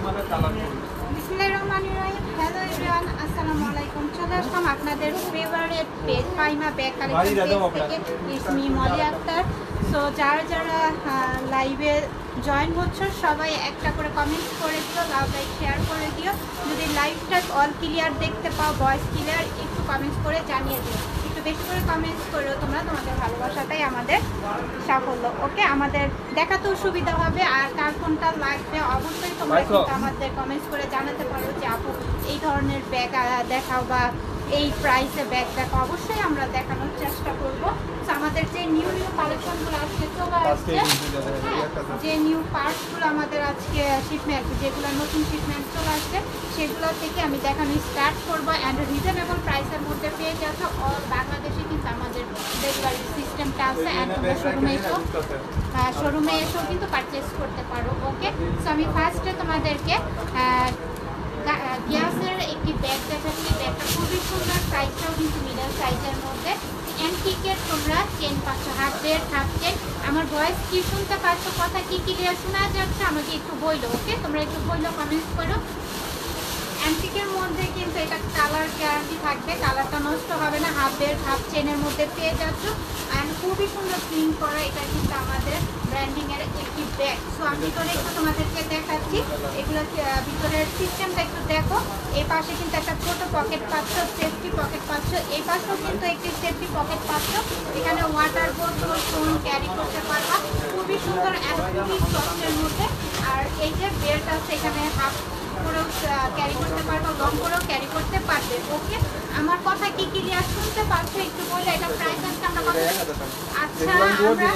বিসমিল্লাহির রহমানির রহিম। Hello everyone, আসসালামু আলাইকুম। চলে আসলাম আপনাদের favourite page Faima bag collection থেকে। It's me Molly Akter. So যারা যারা লাইভে জয়েন হচ্ছে সবাই একটা করে কমেন্ট করে দিও, লাভ লাইক শেয়ার করে দিও। যদি লাইভটা অল ক্লিয়ার দেখতে পাও, ভয়েস ক্লিয়ার, একটু কমেন্টস করে জানিয়ে দিও। একটু বেশি করে কমেন্টস করো তোমরা, তোমাদের ভালোবাসাটাই আমাদের সাফল্য। ওকে, আমাদের দেখাতেও সুবিধা হবে। আর কার কোনটা লাগবে অবশ্যই তোমরা কিন্তু আমাদের কমেন্টস করে জানাতে পারো যে আপু এই ধরনের ব্যাগ দেখাও বা এই প্রাইসে ব্যাগ দেখো, অবশ্যই আমরা দেখানোর চেষ্টা করব। আমাদের যে নিউ কালেকশনগুলো আজকে চলে আসছে, যে নিউ পার্টসগুলো আমাদের আজকে শিপমেন্ট, যেগুলো নতুন শিপমেন্ট চলে আসছে সেগুলো থেকে আমি দেখানো স্টার্ট করবো। অ্যান্ড রিজনেবল প্রাইসের মধ্যে পেয়ে যাচ্ছ অল বাংলাদেশে কিন্তু আমাদের ডেলিভারি সিস্টেমটা আছে। অ্যান্ড তোমরা শোরুমে এসেও কিন্তু পারচেস করতে পারো। ওকে, সো আমি ফার্স্টে তোমাদেরকে গ্যাসের একটি ব্যাগ দেখাচ্ছি। ব্যাগটা খুবই সুন্দর, সাইজটাও কিন্তু মিডল সাইজের মধ্যে। অ্যান্টিকের তোমরা চেন পাচ্ছ, হাফ বেড হাফ চেন। আমার ভয়েস কি শুনতে পাচ্ছ, কথা কি ক্লিয়ার শোনা যাচ্ছে আমাকে একটু বইলো। ওকে, তোমরা একটু বইলো, কমেন্টস করো। অ্যান্টিকের মধ্যে কিন্তু এটা কালার গ্যারান্টি থাকবে, কালারটা নষ্ট হবে না। হাফ বেড হাফ চেনের মধ্যে পেয়ে যাচ্ছ। অ্যান্ড খুবই সুন্দর প্রিন্ট করা, এটা কিন্তু আমাদের ব্র্যান্ডিংয়ের একটি ব্যাগ। সো আমি ভিতরে একটু তোমাদেরকে দেখাচ্ছি, এগুলো ভিতরের সিস্টেমটা একটু দেখো। এই পাশে কিন্তু একটা ছোট পকেট পাচ্ছ, সেফটি পকেট পাচ্ছ। এই পাশেও কিন্তু একটি সেফটি পকেট পাচ্ছ। এখানে ওয়াটার বোতল, ফোন ক্যারি করতে পারবা, খুবই সুন্দর অ্যান্ড খুবই সফটের মধ্যে। আর এই যে বেল্ট আছে, এখানে হাফ করেও ক্যারি করতে পারবো, লং করেও ক্যারি করতে পারবে। ওকে, আমার কথা কি ক্লিয়ার শুনতে পাচ্ছ একটু বলে। এটা প্রাইস আছে আমরা কত? আচ্ছা, আমরা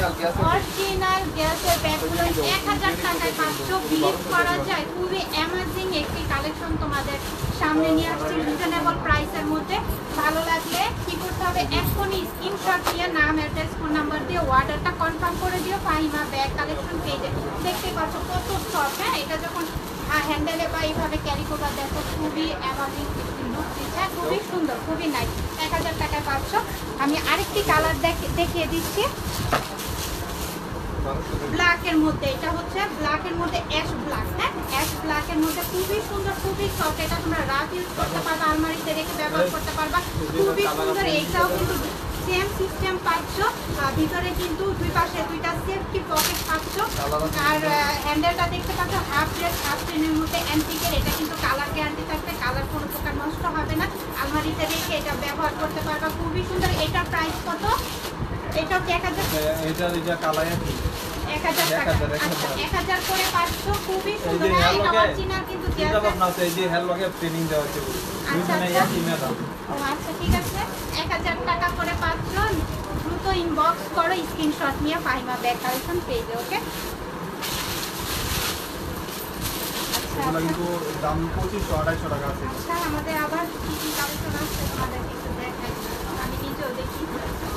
অরিজিনাল গ্যাসের ব্যাগগুলো 1000 টাকায় পাচ্ছ। বিলিভ করা যায়, খুবই অ্যামেজিং একটি কালেকশন তোমাদের সামনে নিয়ে আসছি রিজনেবল প্রাইসের মধ্যে। ভালো লাগলে কি করতে হবে, এখনই স্ক্রিনশট দিয়ে নাম, অ্যাড্রেস, ফোন নাম্বার দিয়ে অর্ডারটা কনফার্ম করে দিও ফাহিমা ব্যাগ কালেকশন পেজে। দেখতে পাচ্ছ কত সফট। হ্যাঁ, এটা যখন হ্যান্ডেলে বা এইভাবে ক্যারি করবা, দেখো খুবই অ্যামাজিং লুক দিচ্ছে, খুবই সুন্দর, খুবই নাইস। 1000 টাকায় পাচ্ছ। আমি আরেকটি কালার দেখিয়ে দিচ্ছি ব্ল্যাকের মধ্যে। এটা হচ্ছে ব্ল্যাকের মধ্যে অ্যাশ ব্ল্যাক। হ্যাঁ, অ্যাশ ব্ল্যাকের মধ্যে খুবই সুন্দর, খুবই সফট। এটা তোমরা রাফ ইউজ করতে পারবা, আলমারিতে রেখে ব্যবহার করতে পারবা, খুবই সুন্দর। এইটাও কিন্তু সেম সিস্টেম পাচ্ছ। ভিতরে কিন্তু দুই পাশে দুইটা সেফটি পকেট পাচ্ছ। আর হ্যান্ডেলটা দেখতে পাচ্ছ হাফ ড্রেস হাফ চেনের মধ্যে অ্যান্টিকের। এটা কিন্তু কালার গ্যারান্টি থাকবে, কালার কোনো প্রকার নষ্ট হবে না। আলমারিতে রেখে এটা ব্যবহার করতে পারবা, খুবই সুন্দর। এটার প্রাইস কত? এটাও কি 1000? এটা কালাই 1000 টাকা। আচ্ছা, 1000 করে পাচ্ছ, খুবই সুন্দর। এটা অরিজিনাল কিন্তু আচ্ছা, ঠিক আছে, 1000 টাকা করে পাচ্ছ। দ্রুত ইনবক্স করো, স্ক্রিনশট নিয়ে ফাহিমা ব্যাগ কালেকশন পেজে। ওকে, আচ্ছা, দাম 2500-2800 টাকা আছে। আচ্ছা, আমাদের আবার কি কি কালেকশন আছে তোমাদেরকে একটু দেখাই। আমি নিজেও দেখি,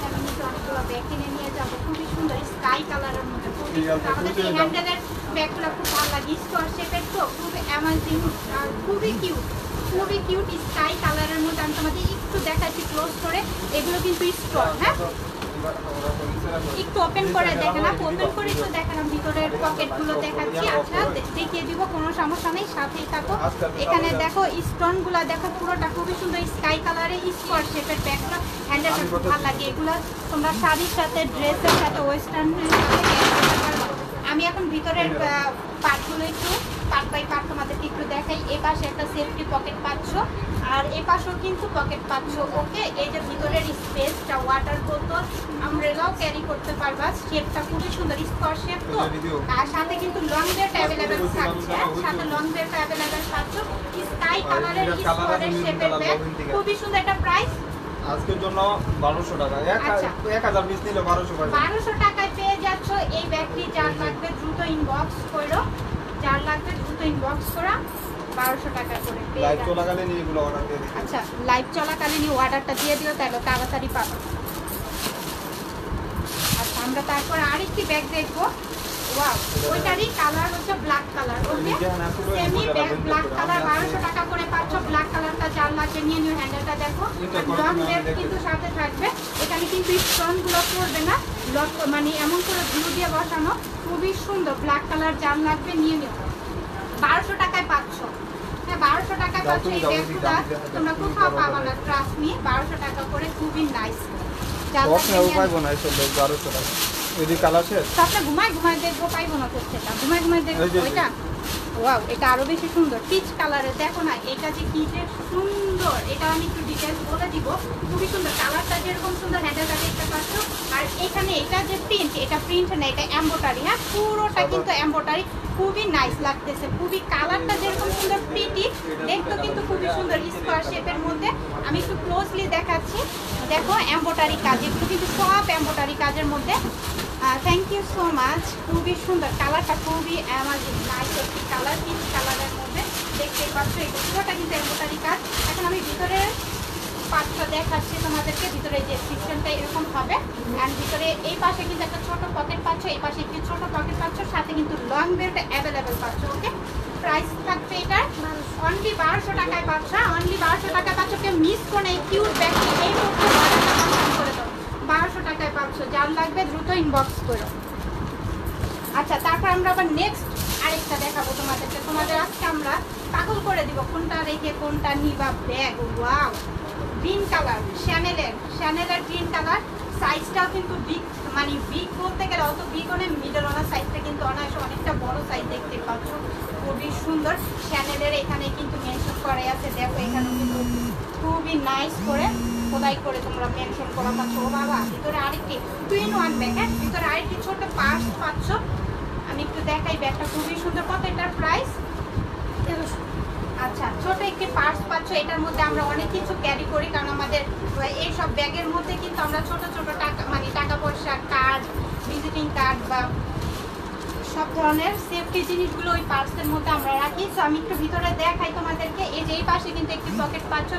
আমি নিজে অনেকগুলো ব্যাগ কিনে নিয়ে যাবো। খুবই সুন্দর স্কাই কালারের মধ্যে, খুবই সুন্দর। আমাদের এই হ্যান্ডেলের ব্যাগগুলো খুব ভালো লাগে, স্টোর শেপের তো, খুবই অ্যামাজিং, খুবই কিউট, খুবই কিউট স্কাই কালারের মধ্যে। আমি তোমাদের একটু দেখাচ্ছি ক্লোজ করে। এগুলো কিন্তু স্টোর। হ্যাঁ, একটু ওপেন করে দেখেন, ওপেন করে একটু দেখালাম, ভিতরের পকেটগুলো দেখাচ্ছি। আচ্ছা, দেখিয়ে দিব, কোনো সমস্যা নেই, সাথেই থাকো। এখানে দেখো স্টোনগুলো দেখো, পুরোটা খুবই সুন্দর স্কাই কালারের স্কোয়ার শেপের ব্যাগটা। হ্যান্ডেলটা খুব ভালো লাগে। এগুলো তোমরা শাড়ির সাথে, ড্রেসের সাথে, ওয়েস্টার্নের সাথে ক্যারি করতে পারো। আমি এখন ভিতরের পার্টগুলো একটু পার্ট বাই পার্ট তোমাদেরকে একটু দেখাই। এ পাশে একটা সেফটি পকেট পাচ্ছ, আর এ পাশেও কিন্তু পকেট পাচ্ছ। ওকে, এই যে ভিতরের স্পেসটা, ওয়াটার বোতল, আমব্রেলাও ক্যারি করতে পারবা। শেপটা খুবই সুন্দর, স্কোয়ার শেপ তো। আর সাথে কিন্তু লং বেল্ট অ্যাভেলেবেল থাকছে, সাথে লং বেল্ট অ্যাভেলেবেল পাচ্ছ। স্কাই কালারের স্কোয়ারের শেপের ব্যাগ, খুবই সুন্দর। এটা প্রাইস আজকের জন্য 1200 টাকা। 1000 পিস নিলে 1200 টাকায় পেয়ে যাচ্ছ এই ব্যাগটি। যার লাগবে দ্রুত ইনবক্স করো, যার লাগবে দ্রুত ইনবক্স করা। 1200 টাকা করে পেয়ে লাইভ চলাকালীন এগুলো অর্ডার দিয়ে দিই। আচ্ছা, লাইভ চলাকালীনই অর্ডারটা দিয়ে দিও, তাহলে তাড়াতাড়ি পাবো। আচ্ছা, আমরা তারপর আরেকটি ব্যাগ দেখবো। ওয়াও, ওইটারই কালার হচ্ছে ব্ল্যাক কালার। ওকে, সেমি ব্যাগ ব্ল্যাক কালার, 1200 টাকা করে পাচ্ছ। ব্ল্যাক কালারটা যার লাগবে নিয়ে নিও। হ্যান্ডেলটা দেখো, লং বেল্ট কিন্তু সাথে থাকবে। এখানে কিন্তু স্টোনগুলো পড়বে না, লক মানে এমন করে গ্লু দিয়ে বসানো, খুবই সুন্দর। ব্ল্যাক কালার যার লাগবে নিয়ে নিও। 1200 টাকায় পাচ্ছ। হ্যাঁ 1200 টাকায় পাচ্ছ এই ব্যাগগুলা, তোমরা কোথাও পাবা না, ট্রাস্ট মি। 1200 টাকা করে খুবই নাইস। পাইবো না এসব 1200 টাকা যদি কালার শেষ আপনি ঘুমায় দেখবো, পাইবো না কোথেকে, ঘুমায় দেখবো। ওইটা ওয়াও, এটা আরো বেশি সুন্দর পিচ কালারে। দেখো না এটা যে কি যে সুন্দর, এটা আমি একটু ডিটেইলস বলে দিব। খুবই সুন্দর কালারটা, যেরকম সুন্দর হ্যান্ডেলটা দেখতে পাচ্ছ। আর এখানে এটা যে প্রিন্ট, এটা প্রিন্ট না, এটা এমব্রয়ডারি। হ্যাঁ পুরোটা কিন্তু এমব্রয়ডারি, খুবই নাইস লাগতেছে। খুবই কালারটা যেরকম সুন্দর প্রিটি, দেখতে কিন্তু খুবই সুন্দর স্কোয়ার শেপের মধ্যে। আমি একটু ক্লোজলি দেখাচ্ছি, দেখো এমব্রয়ডারি কাজ, একটু কিন্তু সব এমব্রয়ডারি কাজের মধ্যে। Thank you so much. খুবই সুন্দর কালারটা, খুবই নাইস একটি কালার, পিঙ্ক কালারের মধ্যে দেখতে পাচ্ছ। এই পুরোটা কিন্তু এমব্রয়ডারি কাজ। এখন আমি ভিতরে পার্টটা দেখাচ্ছি তোমাদেরকে। ভিতরে যে সিস্টেমটা এরকম হবে, অ্যান্ড ভিতরে এই পাশে কিন্তু একটা ছোট পকেট পাচ্ছ, এই পাশে একটি ছোট পকেট পাচ্ছ, সাথে কিন্তু লং বেল্ট অ্যাভেলেবেল পাচ্ছ। ওকে, প্রাইস থাকবে এটা অনলি 1200 টাকায় পাচ্ছ। অনলি 1200 টাকায় পাচ্ছ। কেউ মিস করে এই কিউট ব্যাগটি এই মুহূর্তে করে দাও। 1200 টাকায় পাচ্ছ, যার লাগবে দ্রুত ইনবক্স করো। আচ্ছা, তারপর আমরা আবার নেক্সট আরেকটা দেখাবো তোমাদেরকে। তোমাদের আজকে আমরা পাগল করে দিব, কোনটা রেখে কোনটা নিবা ব্যাগ। ওয়াও, গ্রিন কালার, শ্যানেলের গ্রিন কালার। সাইজটাও কিন্তু বিগ, মানে বিগ বলতে গেলে অত বিগ অনেক মিডল ওনার সাইজটা কিন্তু অনায়াসে অনেকটা বড় সাইজ দেখতে পাচ্ছ। খুবই সুন্দর শ্যানেলের, এখানে কিন্তু মেনশন করা আছে। দেখো এখানে কিন্তু খুবই নাইস করে খোদাই করে তোমরা মেনশন করা পাচ্ছ। ও বাবা, ভিতরে আরেকটি 2-in-1 ব্যাগ। হ্যাঁ ভিতরে আরেকটি ছোট পার্স পাচ্ছ। আমি একটু দেখাই, ব্যাগটা খুবই সুন্দর। কত এটার প্রাইস? 1300। আচ্ছা, ছোট একটি পার্স পাচ্ছ। এটার মধ্যে আমরা অনেক কিছু ক্যারি করি, কারণ আমাদের এইসব ব্যাগের মধ্যে কিন্তু আমরা ছোট ছোট টাকা, মানে টাকা পয়সা, কার্ড, ভিজিটিং কার্ড বা সব ধরনের সেফটি জিনিসগুলো ওই পার্সের মধ্যে আমরা রাখি। সো আমি একটু ভিতরে দেখাই তোমাদেরকে। এই যে এই পাশে কিন্তু একটি পকেট পাচ্ছ,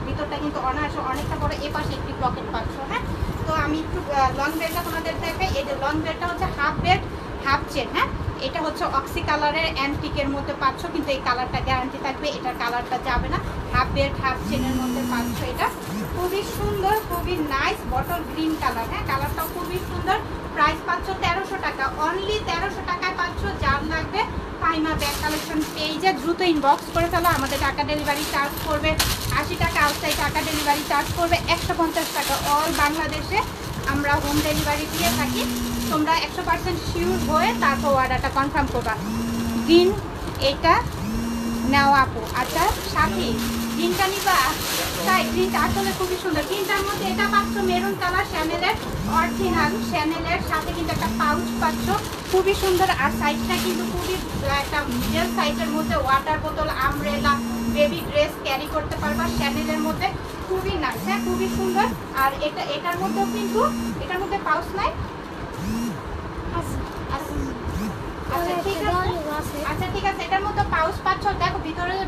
ভিতরটা কিন্তু অনায়াসে অনেকটা বড়। এই পাশে একটি পকেট পাচ্ছ। হ্যাঁ, তো আমি একটু লং বেল্টটা তোমাদের দেখাই। এই যে লং বেল্টটা হচ্ছে হাফ বেল্ট হাফ চেন। হ্যাঁ, এটা হচ্ছে অক্সি কালারের অ্যান্টিকের মধ্যে পাচ্ছ, কিন্তু এই কালারটা গ্যারান্টি থাকবে, এটার কালারটা যাবে না। হাফ বেল্ট হাফ চেনের মধ্যে পাচ্ছ। এটা খুবই সুন্দর, খুবই নাইস বটল গ্রিন কালার। হ্যাঁ, কালারটাও খুবই সুন্দর। প্রাইস পাচ্ছ 1300 টাকা, অনলি 1300 টাকায় পাচ্ছ। যার লাগবে ফাইমা ব্যাগ কালেকশন পেজে দ্রুত ইনবক্স করে ফেলো। আমাদের টাকা ডেলিভারি চার্জ করবে 80 টাকা, আউটসাইড টাকা ডেলিভারি চার্জ করবে 150 টাকা। অল বাংলাদেশে আমরা হোম ডেলিভারি দিয়ে থাকি। তোমরা 100% শিওর হয়ে তারপর অর্ডারটা কনফার্ম করবা। গ্রিন এটা নাও আপু। আচ্ছা সাথী, গ্রিনটা নিবা? তাই, গ্রিনটা আসলে খুবই সুন্দর। গ্রিনটার মধ্যে এটা পাচ্ছ মেরুন কালার, শ্যানেলের অরিজিনাল শ্যানেলের, সাথে কিন্তু একটা পাউচ পাচ্ছ, খুবই সুন্দর। আর সাইজটা কিন্তু খুবই একটা মিডল সাইজের মধ্যে, ওয়াটার বোতল, আমব্রেলা, বেবি ড্রেস ক্যারি করতে পারবা শ্যানেলের মধ্যে। খুবই নাইস। হ্যাঁ, খুবই সুন্দর। আর এটার মধ্যেও কিন্তু, এটার মধ্যে পাউচ নাই। আচ্ছা ঠিক আছে, এটার মধ্যে পাউচ পাচ্ছ। দেখো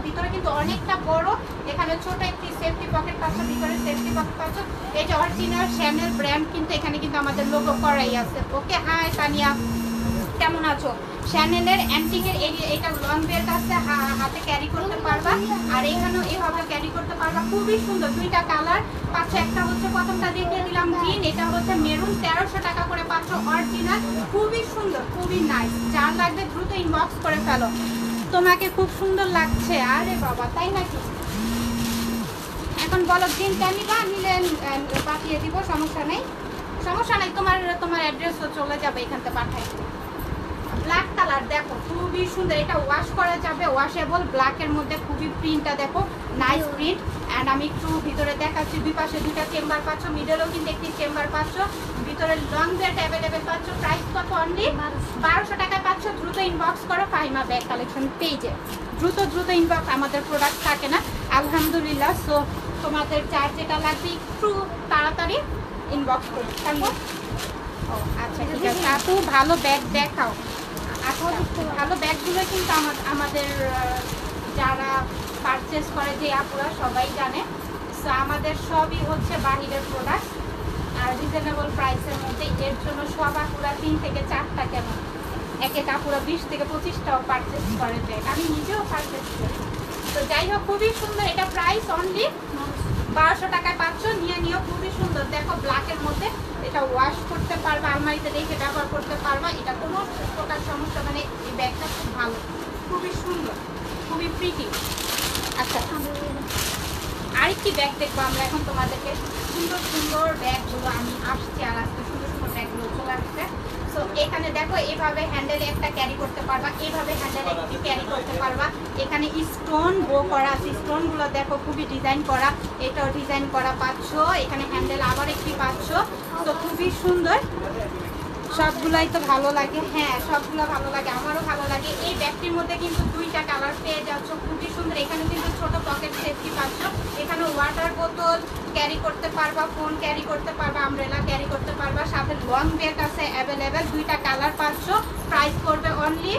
ভিতরে কিন্তু অনেকটা বড়। এখানে ছোট একটি সেফটি পকেট পাচ্ছ, ভিতরে সেফটি পকেট পাচ্ছ। এই যে অরিজিনাল শ্যানেল ব্র্যান্ড, কিন্তু এখানে কিন্তু আমাদের লোগো করাই আছে। ওকে, হাই তানিয়া, কেমন আছো? শ্যানেলের অ্যান্টিকের এটা লং বেল্ট আছে, হাতে ক্যারি করতে পারবা। আর এখানেও এভাবে ক্যারি করতে পারবা। খুবই সুন্দর, দুইটা কালার পাচ্ছ। একটা হচ্ছে প্রথমটা দেখিয়ে দিলাম গ্রিন, এটা হচ্ছে মেরুন। 1300 টাকা করে পাচ্ছ অরিজিনাল। খুবই সুন্দর, খুবই নাইস। যার লাগবে দ্রুত ইনবক্স করে ফেলো। তোমাকে খুব সুন্দর লাগছে। আরে বাবা, তাই নাকি? এখন বলো গ্রিনটা নিবা? নিলে পাঠিয়ে দিব, সমস্যা নেই। তোমার অ্যাড্রেসও চলে যাবে, এখান থেকে পাঠাই। ব্ল্যাক কালার দেখো, খুবই সুন্দর। এটা ওয়াশ করা যাবে, ওয়াশেবল। ব্ল্যাকের মধ্যে খুবই প্রিন্টটা দেখো, নাইস প্রিন্ট। অ্যান্ড আমি একটু ভিতরে দেখাচ্ছি। দুই পাশে দুইটা চেম্বার পাচ্ছ, মিডলেও কিন্তু একটি চেম্বার পাচ্ছ। ভিতরে লং বেল্ট অ্যাভেলেবেল পাচ্ছ। প্রাইস কত? অনলি 1200 টাকায় পাচ্ছ। দ্রুত ইনবক্স করো ফাহিমা ব্যাগ কালেকশন পেজে। দ্রুত ইনবক্স, আমাদের প্রোডাক্ট থাকে না আলহামদুলিল্লাহ। সো তোমাদের চার্জ যেটা লাগবে একটু তাড়াতাড়ি ইনবক্স করো। তারপর ও আচ্ছা ঠিক আছে আপু, ভালো ব্যাগ দেখাও। আচ্ছা, ভালো ব্যাগগুলো কিন্তু আমাদের যারা পারচেস করে যে আপুরা সবাই জানে। সো আমাদের সবই হচ্ছে বাহিরের প্রোডাক্ট আর রিজনেবল প্রাইসের মধ্যে। এর জন্য সব আপুরা 3 থেকে 4টা কেন, এক আপুরা 20 থেকে 25টাও পারচেস করে ব্যাগ। আমি নিজেও পারচেস করি। তো যাই হোক, খুবই সুন্দর। এটা প্রাইস অনলি 1200 টাকায় পাচ্ছ। নিও, খুবই সুন্দর। দেখো ব্ল্যাকের মধ্যে, এটা ওয়াশ করতে পারবা, আলমারিতে রেখে ব্যবহার করতে পারবা। এটা কোনো প্রকার সমস্যা, মানে এই ব্যাগটা খুব ভালো, খুবই সুন্দর। আরেকটি ব্যাগ দেখবো আমরা এখন তোমাদেরকে। সুন্দর সুন্দর ব্যাগগুলো আমি আসছি, আর আজকে সুন্দর সুন্দর ব্যাগগুলো চলে আসছে। তো এখানে দেখো এইভাবে হ্যান্ডেলে একটা ক্যারি করতে পারবা, এইভাবে হ্যান্ডেলে একটি ক্যারি করতে পারবা। এখানে স্টোন বো করা আছে, স্টোনগুলো দেখো খুবই ডিজাইন করা, এটাও ডিজাইন করা পাচ্ছ। এখানে হ্যান্ডেল আবার একটি পাচ্ছ, তো খুবই সুন্দর। সবগুলাই তো ভালো লাগে, হ্যাঁ সবগুলো ভালো লাগে, আমারও ভালো লাগে। এই ব্যাগটির মধ্যে কিন্তু দুইটা কালার পেয়ে যাচ্ছ, খুবই সুন্দর। এখানে কিন্তু ছোট পকেট সেফটি পাচ্ছ, এখানে ওয়াটার বোতল ক্যারি করতে পারবা, ফোন ক্যারি করতে পারবা, আমব্রেলা ক্যারি করতে পারবা, সাথে লং ব্যাগ আছে অ্যাভেলেবেল। দুইটা কালার পাচ্ছ, প্রাইস করবে অনলি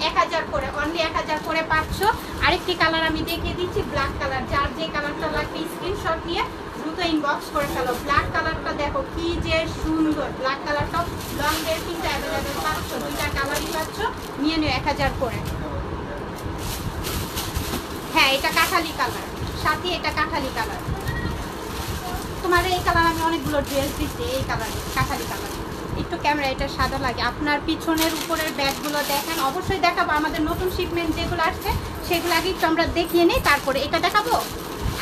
1000 করে, অনলি 1000 করে পাচ্ছ। আরেকটি কালার আমি দেখিয়ে দিচ্ছি, ব্ল্যাক কালার। যার যে কালারটা লাগবে স্ক্রিনশট নিয়ে দ্রুত ইনবক্স করে ফেলো। ব্ল্যাক কালারটা দেখো কি যে সুন্দর, ব্ল্যাক কালারটাও লং ব্যাগ কিন্তু অ্যাভেলেবেল পাচ্ছ, দুইটা কালারই পাচ্ছ, নিয়ে নিও 1000 করে। হ্যাঁ এটা কাঠালি কালার, সাথে এটা কাঠালি কালার। তোমার এই কালার আমি অনেকগুলো ড্রেস দিচ্ছি, এই কালার কাঠালি কালার। একটু ক্যামেরা এটা সাদা লাগে। আপনার পিছনের উপরের ব্যাগগুলো দেখেন, অবশ্যই দেখাবো। আমাদের নতুন শিপমেন্ট যেগুলো আসছে সেগুলো আগে একটু আমরা দেখিয়ে নিই, তারপরে এটা দেখাবো।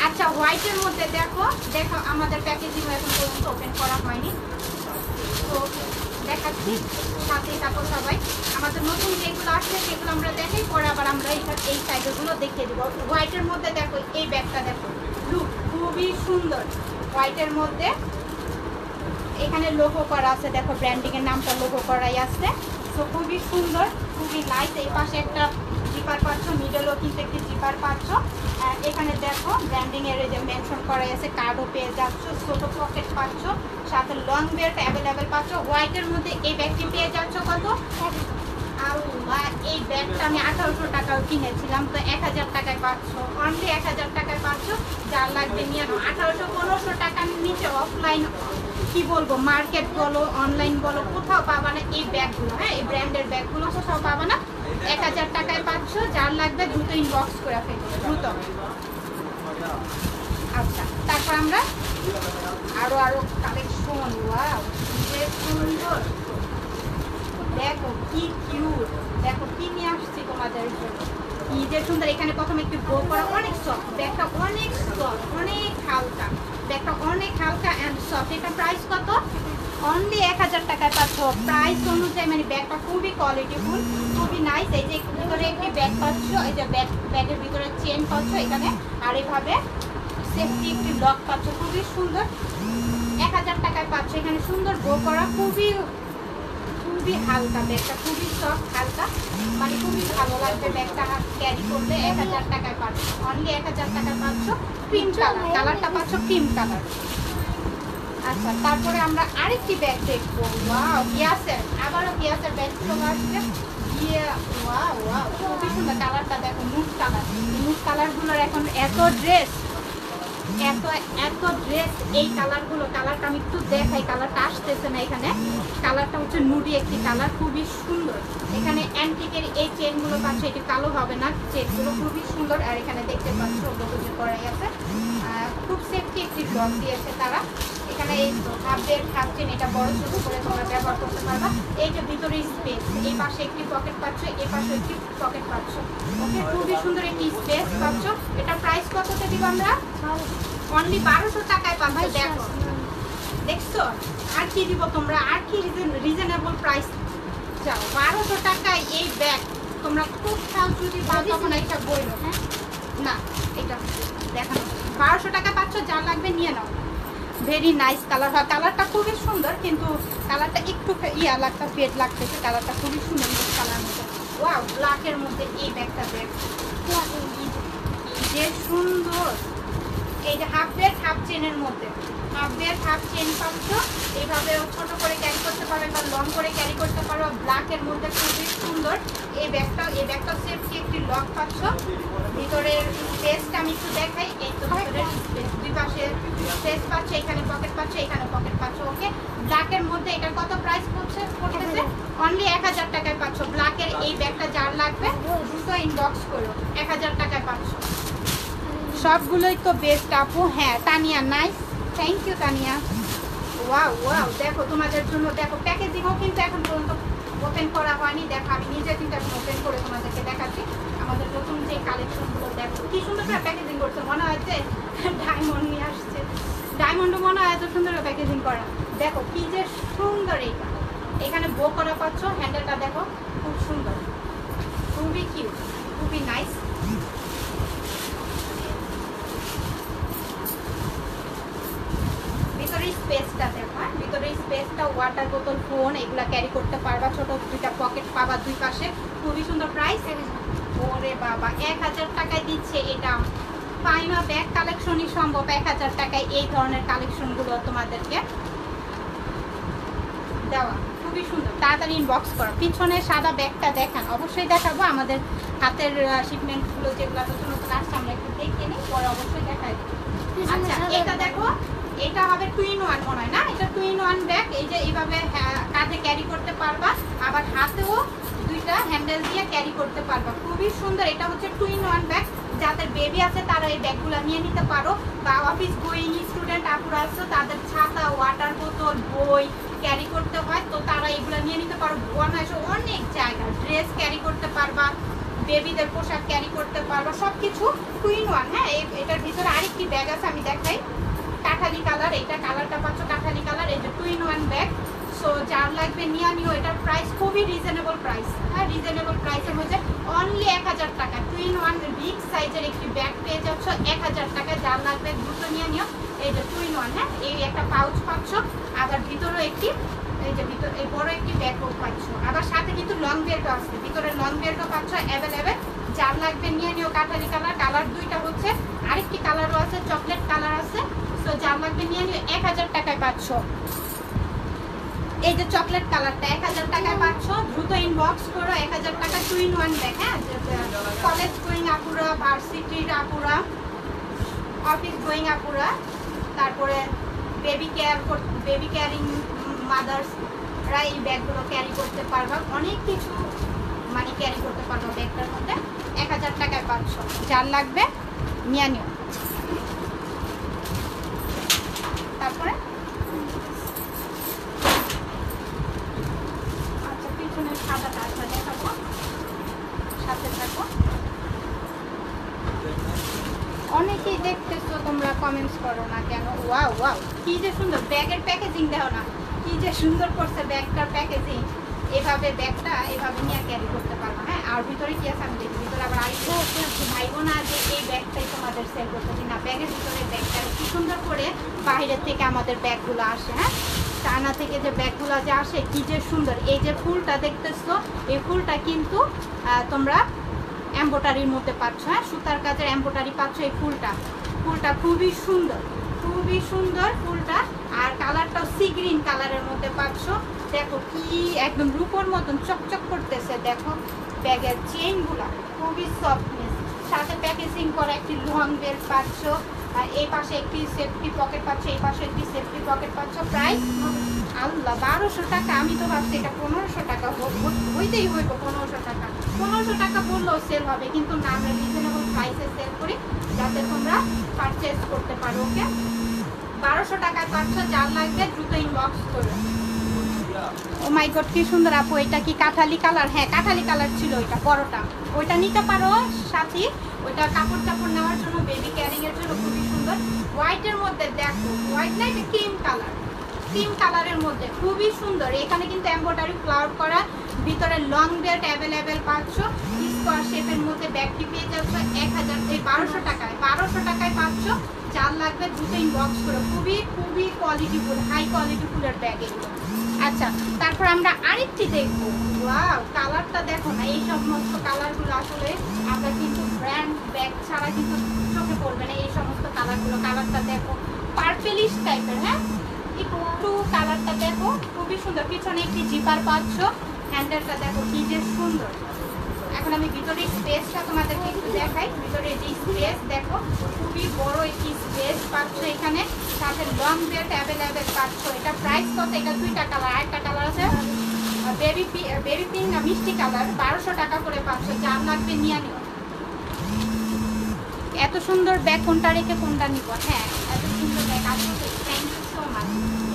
আচ্ছা হোয়াইটের মধ্যে দেখো, দেখো আমাদের প্যাকেজিং এখন পর্যন্ত ওপেন করা হয়নি, তো দেখাচ্ছি, সাথে থাকো সবাই। আমাদের নতুন যেগুলো আসছে সেগুলো আমরা দেখাই, পরে আবার আমরা এই সাইডগুলো দেখিয়ে দেবো। হোয়াইটের মধ্যে দেখো এই ব্যাগটা দেখো, লুক খুবই সুন্দর। হোয়াইটের মধ্যে এখানে লোগো করা আছে, দেখো ব্র্যান্ডিং এর নামটা লোগো করাই আছে, তো খুবই সুন্দর, খুবই নাইস। এই পাশে একটা জিপার পাচ্ছ, মিডলও কিন্তু একটি জিপার পাচ্ছ। এখানে দেখো ব্র্যান্ডিং এর যে মেনশন করা আছে, কার্ডও পেয়ে যাচ্ছ, ছোট পকেট পাচ্ছ, সাথে লং বেল্ট অ্যাভেলেবেল পাচ্ছ। হোয়াইটের মধ্যে এই ব্যাগটি পেয়ে যাচ্ছ কত? আল্লাহ, এই ব্যাগটা আমি 1800 টাকাও কিনেছিলাম, তো 1000 টাকায় পাচ্ছ, অনলি 1000 টাকায় পাচ্ছ। যার লাগবে নিয়ে নাও। 1800-1500 টাকার নিচে অফলাইন কি বলবো, মার্কেট বলো অনলাইন বলো কোথাও পাবা না এই ব্যাগগুলো। হ্যাঁ এই ব্র্যান্ডের ব্যাগগুলো কোথাও পাবা না, 1000 টাকায় পাচ্ছ। যার লাগবে দ্রুত ইনবক্স করে ফেলবো, দ্রুত। আচ্ছা তারপর আমরা আরো কালেকশন, ওয়াও যে সুন্দর, দেখো কি কিউট, দেখো কি নিয়ে আসছি তোমাদের জন্য, কি যে সুন্দর। এখানে প্রথমে একটু বো করা, অনেক সফট ব্যাগটা, অনেক সফট, অনেক হালকা ব্যাগটা, অনেক হালকা অ্যান্ড সফট। এটা প্রাইস কত? অনলি 1000 টাকায় পাচ্ছ। প্রাইস অনুযায়ী মানে ব্যাগটা খুবই কোয়ালিটিফুল, খুবই নাইস। এই যে ভিতরে একটি ব্যাগ পাচ্ছ, এই যে ব্যাগের ভিতরে চেন পাচ্ছ এখানে, আর এভাবে সেফটি একটি লক পাচ্ছ, খুবই সুন্দর। 1000 টাকায় পাচ্ছ। এখানে সুন্দর বো করা, খুবই হালকা ব্যাগটা, খুবই সফট হালকা, মানে খুবই ভালো লাগবে ব্যাগটা ক্যারি করতে। 1000 টাকায় পাচ্ছ, অনলি 1000 টাকায় পাচ্ছ। ক্রিম কালার, কালারটা পাচ্ছ ক্রিম কালার। আচ্ছা তারপরে আমরা আরেকটি ব্যাগ দেখবো, ওয়াও গিয়াসের, আবারও গিয়াসের ব্যাগ চলে আসছে। ওয়াও ওয়াও খুবই সুন্দর, কালারটা দেখো নুড কালার। নুড কালারগুলোর এখন এত ড্রেস, এত ড্রেস এই কালারগুলো। কালারটা আমি একটু দেখাই, কালারটা আসতেছে না এখানে। কালারটা হচ্ছে নুডি একটি কালার, খুবই সুন্দর। এখানে অ্যান্টিকের এই চেনগুলো পাচ্ছ, এটি কালো হবে না, চেনগুলো খুবই সুন্দর। আর এখানে দেখতে পাচ্ছ লোগো যে করাই আছে, খুব সেফটি একটি ব্লক দিয়েছে তারা। এখানে এই হাফ চেন, এটা বড় ছোট করে তোমরা ব্যবহার করতে পারবা। এই যে ভিতরে স্পেস, এই পাশে একটি পকেট পাচ্ছ, এই পাশে একটি পকেট পাচ্ছ। ওকে খুবই সুন্দর একটি স্পেস পাচ্ছ। এটা প্রাইস কততে দিব আমরা? অনলি 1200 টাকায় পাচ্ছ। দেখো দেখছো, আর কি দিব তোমরা, আর কি রিজনেবল প্রাইস চাও? 1200 টাকায় এই ব্যাগ তোমরা খুব যদি পাও তখন একটা বইলো। হ্যাঁ না এটা দেখানো, 1200 টাকা পাচ্ছ, যা লাগবে নিয়ে নাও। ভেরি নাইস কালার, হয় কালারটা খুবই সুন্দর, কিন্তু কালারটা একটু ইয়া লাগতা, ফেড লাগতেছে। কালারটা খুবই সুন্দর কালার মধ্যে। ওয়াও ব্ল্যাকের মধ্যে এই ব্যাগটা দেখ যে সুন্দর। এই যে হাফ বেল্ট হাফ চেনের মধ্যে, হাফ বেল্ট হাফ চেন পাচ্ছ। এইভাবে ছোট করে ক্যারি করতে পারো বা লং করে ক্যারি করতে পারো। ব্ল্যাকের মধ্যে খুবই সুন্দর এই ব্যাগটা সেফটি একটি লক পাচ্ছ। ভিতরের স্পেসটা আমি একটু দেখাই, এই তো ভিতরের স্পেস, দুই পাশে স্পেস পাচ্ছ, এখানে পকেট পাচ্ছ, এখানে পকেট পাচ্ছ। ওকে ব্ল্যাকের মধ্যে এটা কত প্রাইস পড়তেছে? অনলি 1000 টাকায় পাচ্ছ। ব্ল্যাকের এই ব্যাগটা যার লাগবে দ্রুত ইনবক্স করো, 1000 টাকায় পাচ্ছ। সবগুলোই তো বেস্ট আপু। হ্যাঁ Tania nice, thank you Tania. Wow wow দেখো তোমাদের জন্য, দেখো প্যাকেজিংও কিন্তু এখন পর্যন্ত ওপেন ওপেন করা হয়নি। দেখো আমি নিজে কিন্তু এখন ওপেন করে তোমাদেরকে দেখাচ্ছি আমাদের নতুন যে কালেকশনগুলো। দেখো কি সুন্দর করে প্যাকেজিং করছে, মনে হয় যে ডায়মন্ড নিয়ে আসছে। ডায়মন্ডও মনে হয় এত সুন্দর প্যাকেজিং করা। দেখো কি যে সুন্দর এইটা, এখানে বো করা পাচ্ছ, হ্যান্ডেলটা দেখো খুব সুন্দর, খুবই কিউট, খুবই নাইস। ভিতরের স্পেসটা দেখো, ভিতরের স্পেসটা ওয়াটার বোতল, ফোন এগুলা ক্যারি করতে পারবা। ছোট দুইটা পকেট পাবা দুই পাশে, খুবই সুন্দর। প্রাইস ওরে বাবা 1000 টাকায় দিচ্ছে এটা। পাইমা ব্যাগ কালেকশনই সম্ভব 1000 টাকায় এই ধরনের কালেকশনগুলো তোমাদেরকে দেওয়া, খুবই সুন্দর। তাড়াতাড়ি ইনবক্স করো। পিছনে সাদা ব্যাগটা দেখান, অবশ্যই দেখাবো। আমাদের হাতের শিপমেন্টগুলো যেগুলো নতুন নতুন আসছে আমরা একটু দেখিয়ে নিই, পরে অবশ্যই দেখাই দেবো। আচ্ছা এটা দেখো, এটা হবে 2 in 1 মনে হয় না, এটা 2 in 1 ব্যাগ। এই যে এইভাবে কাঁধে ক্যারি করতে পারবা, আবার হাতেও দুইটা হ্যান্ডেল দিয়ে ক্যারি করতে পারবা, খুবই সুন্দর। এটা হচ্ছে 2 in 1 ব্যাগ। যাদের বেবি আছে তারা এই ব্যাগগুলো নিয়ে নিতে পারো, বা অফিস গোয়িং স্টুডেন্ট আপুরা আছে তাদের ছাতা, ওয়াটার বোতল, বই ক্যারি করতে হয়, তো তারা এগুলো নিয়ে নিতে পারো। অনেক জায়গা ড্রেস ক্যারি করতে পারবা, বেবিদের পোশাক ক্যারি করতে পারবা, সবকিছু 2 in 1। হ্যাঁ এটার ভিতরে আরেকটি ব্যাগ আছে, আমি দেখাই। কাঠালি কালার, এটা কালারটা পাচ্ছ কাঠালি কালার। এই যে 2 in 1 ব্যাগ। সো যার লাগবে নিয়ে নিও। এটার প্রাইস খুবই রিজনেবল প্রাইস। হ্যাঁ রিজনেবল প্রাইসের মধ্যে অনলি 1000 টাকা 2 in 1 বিগ সাইজের একটি ব্যাগ পেয়ে যাচ্ছ 1000 টাকায়। যার লাগবে দ্রুত নিয়ে নিও। এই যে 2 in 1। হ্যাঁ এই একটা পাউচ পাচ্ছ, আবার ভিতরেও একটি, এই যে ভিতরে এই বড় একটি ব্যাগও পাচ্ছ, আবার সাথে কিন্তু লং বেল্টও আছে, ভিতরে লং বেল্টও পাচ্ছ অ্যাভেলেবেল। যার লাগবে নিয়ে নিও। কাঠালি কালার, কালার দুইটা হচ্ছে, আরেকটি কালারও আছে, চকলেট কালার আছে। সো যার লাগবে নিয়ে নিও। 1000 টাকায় পাচ্ছ এই যে চকলেট কালারটা, 1000 টাকায় পাচ্ছ। দ্রুত ইনবক্স করো। 1000 টাকা 2 in 1 ব্যাগ। হ্যাঁ কলেজ গোয়িং আপুরা, ভার্সিটির আপুরা, অফিস গোয়িং আপুরা, তারপরে বেবি কেয়ারিং মাদার্সরা এই ব্যাগগুলো ক্যারি করতে পারবা। অনেক কিছু মানে ক্যারি করতে পারবা ব্যাগটার মধ্যে। 1000 টাকায় পাচ্ছ। যার লাগবে নিয়ে নিও। তারপরে আচ্ছা পিছনের সাদাটা আচ্ছা দেখাবো, সাথে থাকো। অনেকেই দেখতেছো তোমরা, কমেন্টস করো না কেন? ওয়াও ওয়াও কি যে সুন্দর ব্যাগের প্যাকেজিং, দেখো না কি যে সুন্দর করছে ব্যাগটার প্যাকেজিং। এভাবে ব্যাগটা এভাবে নিয়ে ক্যারি করতে পারবো। হ্যাঁ আর ভিতরে কি আছে আমি দেখি। ভিতরে আবার আরেকটু ভাইবো না যে এই ব্যাগটাই তোমাদের সেল করতেছি না, ব্যাগের ভিতরে ব্যাগটা কি সুন্দর করে বাইরের থেকে আমাদের ব্যাগগুলো আসে। হ্যাঁ চায়না থেকে যে ব্যাগগুলো যে আসে কি যে সুন্দর। এই যে ফুলটা দেখতেছো, এই ফুলটা কিন্তু তোমরা এমব্রয়ডারির মধ্যে পাচ্ছ। হ্যাঁ সুতার কাজের এমব্রয়ডারি পাচ্ছ। এই ফুলটা খুবই সুন্দর, খুবই সুন্দর ফুলটা। আর কালারটাও সি গ্রিন কালারের মধ্যে পাচ্ছ। দেখো কি একদম রূপোর মতন চকচক করতেছে। দেখো ব্যাগের চেইনগুলা খুবই সফটনেস, সাথে প্যাকেজিং করা একটি লং বেল্ট পাচ্ছ। আর এই পাশে একটি সেফটি পকেট পাচ্ছ, এই পাশে একটি সেফটি পকেট পাচ্ছ। প্রাইস আল্লাহ 1200 টাকা। আমি তো ভাবছি এটা 1500 টাকা হইতেই হইব। 1500 টাকা 1500 টাকা বললেও সেল হবে, কিন্তু না আমরা রিজনেবল প্রাইসে সেল করি যাতে তোমরা পারচেজ করতে পারো। ওকে 1200 টাকায় পাচ্ছ। যার লাগবে দ্রুত ইনবক্স করো। ও মাই গড কি সুন্দর আপু, এটা কি কাঠালি কালার? হ্যাঁ কাঠালি কালার ছিল ওইটা বড়টা, ওইটা নিতে পারো সাথী। ওইটা কাপড় টাপড় নেওয়ার জন্য, বেবি ক্যারিং এর জন্য খুবই সুন্দর। হোয়াইটের মধ্যে দেখো, হোয়াইট না এটা ক্রিম কালার, ক্রিম কালারের মধ্যে খুবই সুন্দর। এখানে কিন্তু এমব্রয়ডারি ক্লাউড করা, ভিতরে লং বেল্ট অ্যাভেলেবেল পাচ্ছ। স্কোয়ার শেপের মধ্যে ব্যাগটি পেয়ে যাচ্ছ 1200 টাকায়। 1200 টাকায় পাচ্ছ। যার লাগবে দ্রুত ইনবক্স করো। খুবই কোয়ালিটিফুল, হাই কোয়ালিটিফুলের ব্যাগ এগুলো। আচ্ছা তারপর আমরা আরেকটি দেখবো। ওয়াও কালারটা দেখো না, এই সমস্ত কালারগুলো আসলে আমরা কিন্তু ব্র্যান্ড ব্যাগ ছাড়া কিন্তু চোখে পড়বে না। এই সমস্ত কালারগুলো, কালারটা দেখো পার্পেলিশ টাইপের। হ্যাঁ একটু কালারটা দেখো খুবই সুন্দর। পিছনে একটি জিপার পাচ্ছ, হ্যান্ডেলটা দেখো কি যে সুন্দর। এখন আমি ভিতরে স্পেসটা তোমাদেরকে একটু দেখাই। ভিতরে যে স্পেস দেখো খুবই বড় একটি স্পেস পাচ্ছ এখানে, সাথে লং বেল্ট অ্যাভেলেবেল পাচ্ছ। এটা প্রাইস কত? এটা দুইটা কালার, আরেকটা কালার আছে বেবি পিঙ্ক না মিষ্টি কালার। 1200 টাকা করে পাচ্ছ। যার লাগবে নিয়ে নিও। এত সুন্দর ব্যাগ কোনটা রেখে কোনটা নিব? হ্যাঁ এত সুন্দর ব্যাগ আছে। Thank you so much.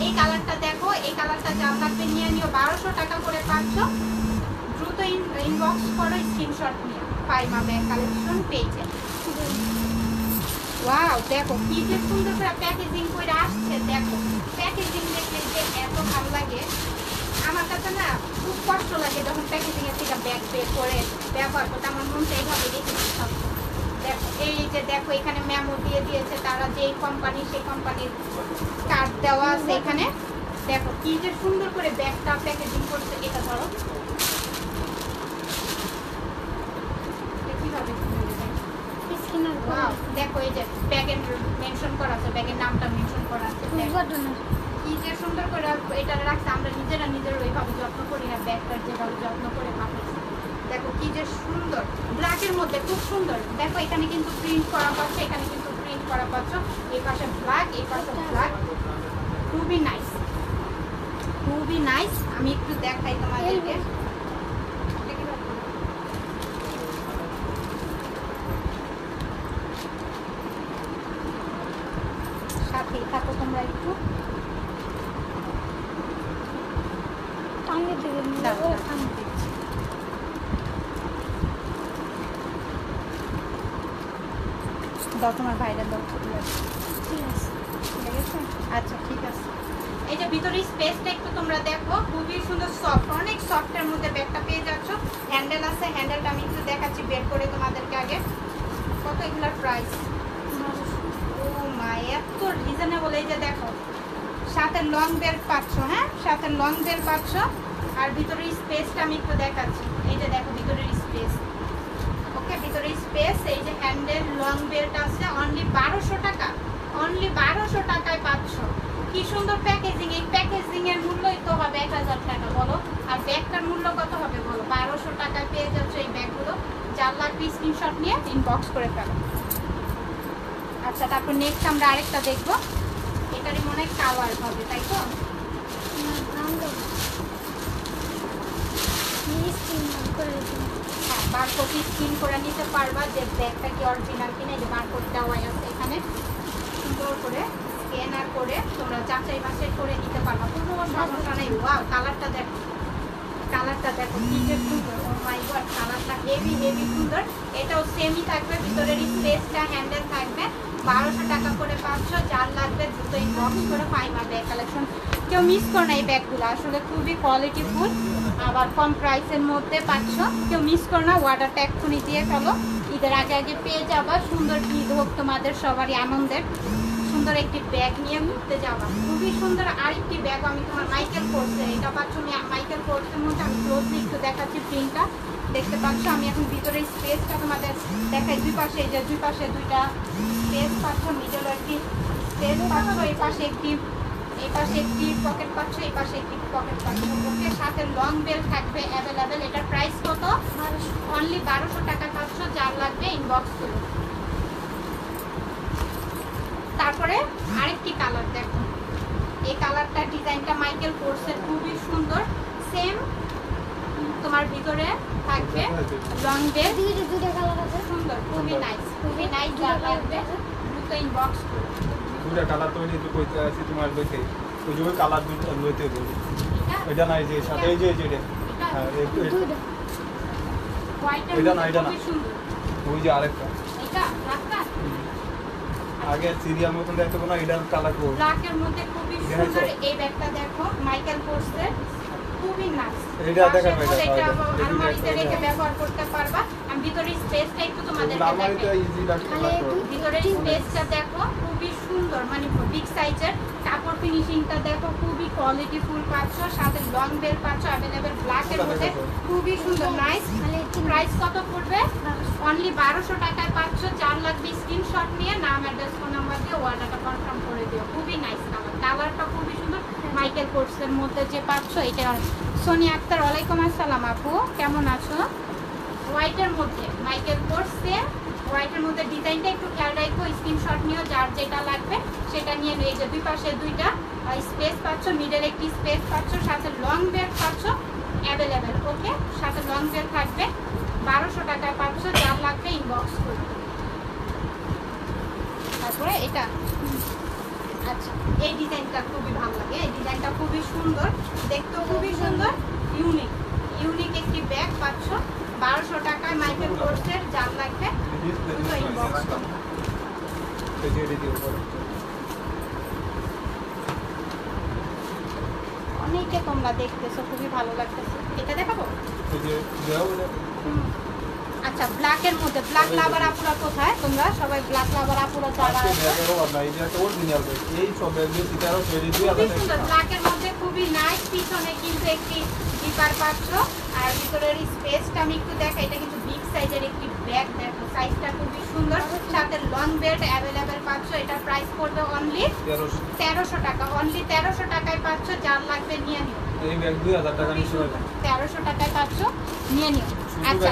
এই কালারটা দেখো, এই কালারটা যার লাগবে নিয়ে নিও। 1200 টাকা করে পাচ্ছ। ইনবক্স করো স্ক্রিনশট নিয়ে পাইমা ব্যাগ কালেকশন পেজে। ওয়াও দেখো কি যে সুন্দর করে প্যাকেজিং করে আসছে, দেখো প্যাকেজিং দেখলে যে এত ভালো লাগে। আমার কাছে না খুব কষ্ট লাগে যখন প্যাকেজিং এর থেকে ব্যাগ বের করে ব্যবহার করতে, আমার মনটা এইভাবে দেখে সব। দেখো এই যে দেখো এখানে মেমো দিয়ে দিয়েছে তারা, যে কোম্পানি সেই কোম্পানির কার্ড দেওয়া আছে এখানে। দেখো কি যে সুন্দর করে ব্যাগটা প্যাকেজিং করছে। এটা ধরো কিভাবে দেখো এই যে ব্যাগের মেনশন করা আছে, ব্যাগের নামটা মেনশন করা আছে। কি যে সুন্দর করে এটা রাখছে, আমরা নিজেরা ওইভাবে যত্ন করি না, ব্যাগটার যেভাবে যত্ন করে পাঠাচ্ছি। দেখো কি যে সুন্দর, ব্ল্যাকের মধ্যে খুব সুন্দর। দেখো এখানে কিন্তু প্রিন্ট করা পাচ্ছ, এখানে কিন্তু প্রিন্ট করা পাচ্ছ, এই পাশে ব্ল্যাক, এই পাশে ব্ল্যাক। খুবই নাইস, খুবই নাইস। আমি একটু দেখাই তোমাদেরকে। সাথেই থাকো তোমরা একটু। দাও তোমার ভাইরা দাও। আচ্ছা ঠিক আছে। এই যে ভিতরে স্পেসটা একটু তোমরা দেখো, খুবই সুন্দর সফট, অনেক সফটের মধ্যে ব্যাগটা পেয়ে যাচ্ছ। হ্যান্ডেল আছে, হ্যান্ডেলটা আমি একটু দেখাচ্ছি বের করে তোমাদেরকে আগে। কত এগুলার প্রাইস? ও মাই, এত রিজনেবল। এই যে দেখো সাথে লং বেল্ট পাচ্ছ, হ্যাঁ সাথে লং বেল্ট পাচ্ছ। আর ভিতরের স্পেসটা আমি একটু দেখাচ্ছি। এই যে দেখো ভিতরের স্পেস, ওকে ভিতরের স্পেস। এই যে হ্যান্ডেল লং বেল্ট আছে, অনলি 1200 টাকা, অনলি 1200 টাকায় পাচ্ছ। কি সুন্দর প্যাকেজিং। এই প্যাকেজিং এর মূল্যই তো হবে 1000 টাকা বলো, আর ব্যাগটার মূল্য কত হবে বলো? 1200 টাকায় পেয়ে যাচ্ছ এই ব্যাগগুলো। যার লাগবে স্ক্রিনশট নিয়ে ইনবক্স করে ফেলো। আচ্ছা তারপর নেক্সট আমরা আরেকটা দেখবো, এটারই মনে হয় কালার হবে, তাই তো? হ্যাঁ বারকোড স্ক্রিন করে নিতে পারবা যে ব্যাগটা কি অরিজিনাল কিনা। এই যে বারকোড দেওয়া আছে এখানে, সুন্দর করে স্ক্যানার করে তোমরা যাচাই বাছাই করে নিতে পারবা, কোনো সমস্যা নেই। ওয়াও কালারটা দেখো, কালারটা দেখো কি যে সুন্দর। ও মাই গড, কালারটা হেভি হেভি সুন্দর। এটাও সেমই থাকবে, ভিতরের স্পেসটা হ্যান্ডেল থাকবে। 1200 টাকা করে পাচ্ছ। যার লাগবে দ্রুত ইনবক্স করে পাইমা ব্যাগ কালেকশন। কেউ মিস করো না এই ব্যাগগুলো, আসলে খুবই কোয়ালিটিফুল, আবার কম প্রাইসের মধ্যে পাচ্ছ। কেউ মিস করো না, অর্ডারটা এক্ষুনি দিয়ে ফেলো, ঈদের আগে আগে পেয়ে যাবা। সুন্দর ঈদ হোক তোমাদের সবারই আনন্দের। সুন্দর একটি ব্যাগ নিয়ে ঘুরতে যাবা, খুবই সুন্দর। আরেকটি ব্যাগ আমি তোমার মাইকেল কোর্সে, এটা পাচ্ছ মাইকেল কোর্সের মধ্যে। আমি ক্লোজলি একটু দেখাচ্ছি, প্রিন্টটা দেখতে পাচ্ছ। আমি এখন ভিতরে স্পেসটা তোমাদের দেখাই। দুই পাশে, এই যে দুই পাশে দুইটা স্পেস পাচ্ছ, মিডল একটি স্পেস পাচ্ছ, এই পাশে একটি, এই পাশে একটি পকেট পাচ্ছ, এই পাশে একটি পকেট পাচ্ছ। ওকে সাথে লং বেল্ট থাকবে অ্যাভেলেবেল। এটার প্রাইস কত? অনলি 1200 টাকা পাচ্ছ। যার লাগবে ইনবক্স করুন। তারপরে আরেকটি কালার দেখো, এই কালারটা ডিজাইনটা মাইকেল কোর্সের, খুবই সুন্দর। সেম তোমার ভিতরে থাকবে লং বেল্ট, দুটো কালার আছে, সুন্দর, খুবই নাইস, খুবই নাইস। যার লাগবে দ্রুত ইনবক্স করুন। দুটো কালার তো নিতে কইতে আছে তোমার লইতে, ওই যে কালার দুটো লইতে বলি। এটা নাই যে সাথে এই যে এটা, হ্যাঁ এই দুটো হোয়াইটের খুবই সুন্দর। ওই যে আরেকটা, এটা ব্ল্যাকটা আগে সিরিয়াল মতন দেখতে কোনো এটার কালার কো ব্ল্যাকের মধ্যে খুবই সুন্দর। এই ব্যাগটা দেখো মাইকেল কোর্সের, খুবই নাইস। এটা দেখাবো, এটা আলমারিতে রেখে ব্যবহার করতে পারবা। আমি ভিতরের স্পেসটা একটু তোমাদেরকে আলমারিতে দেখাই। ইজি রাখতে ভিতরের স্পেসটা দেখো, খুবই সুন্দর, মানে বিগ সাইজের। কাপড় ফিনিশিংটা দেখো, খুবই কোয়ালিটি ফুল পাচ্ছ। সাথে লং বেল পাচ্ছ अवेलेबल ব্ল্যাকের মধ্যে, খুবই সুন্দর নাইস। প্রাইস কত পড়বে? অনলি 1200 টাকায় পাচ্ছ। যার লাগবে স্ক্রিনশট নিয়ে নাম অ্যাড্রেস ফোন নাম্বার দিয়ে অর্ডারটা কনফার্ম করে দিও। খুবই নাইস কালার, কালারটা খুবই সুন্দর। মাইকেল কোর্সের মধ্যে যে পাচ্ছ এটা। সোনিয়া আক্তার, ওয়ালাইকুম আসসালাম আপু, কেমন আছো? হোয়াইটের মধ্যে মাইকেল কোর্সে, হোয়াইটের মধ্যে ডিজাইনটা একটু খেয়াল রাখো, স্ক্রিনশট নিও। যার যেটা লাগবে সেটা নিয়ে এই যে দুই পাশে দুইটা স্পেস পাচ্ছ, মিডল একটি স্পেস পাচ্ছ, সাথে লং বেল্ট পাচ্ছ অ্যাভেলেবেল। ওকে সাথে লং বেল্ট থাকবে। 1200 টাকায় পাচ্ছ। যার লাগবে ইনবক্স করবে। তারপরে এটা, আচ্ছা এই ডিজাইনটা খুবই ভালো লাগে, এই ডিজাইনটা খুবই সুন্দর, দেখতেও খুবই সুন্দর, ইউনিক ইউনিক একটি ব্যাগ পাচ্ছ 1200 টাকায় মাইকেল কোর্সের। যার লাগবে ইনবক্স করো। অনেকে তোমরা দেখতেছো, খুবই ভালো লাগতেছে। এটা দেখাবো। আচ্ছা, ব্ল্যাকের মধ্যে ব্ল্যাক লাভার আপুরা কোথায়? তোমরা সবাই ব্ল্যাক লাভার আপুরা যারা আছে এই সব ব্যাগগুলো সিটারও তৈরি দিয়ে খুবই সুন্দর। ব্ল্যাকের মধ্যে খুবই নাইস। পিছনে কিন্তু একটি জিপার পাচ্ছ, আর ভিতরের স্পেসটা আমি একটু দেখাই। এটা কিন্তু বিগ সাইজের একটি ব্যাগ, দেখো সাইজটা খুবই সুন্দর। সাথে লং বেল্ট অ্যাভেলেবেল পাচ্ছ। এটা প্রাইস পড়বে অনলি 1300 টাকা। অনলি 1300 টাকায় পাচ্ছ। যার লাগবে নিয়ে নিও। এই ব্যাগ 2000 টাকা নিচে 1300 টাকায় পাচ্ছ, নিয়ে নিও। আচ্ছা,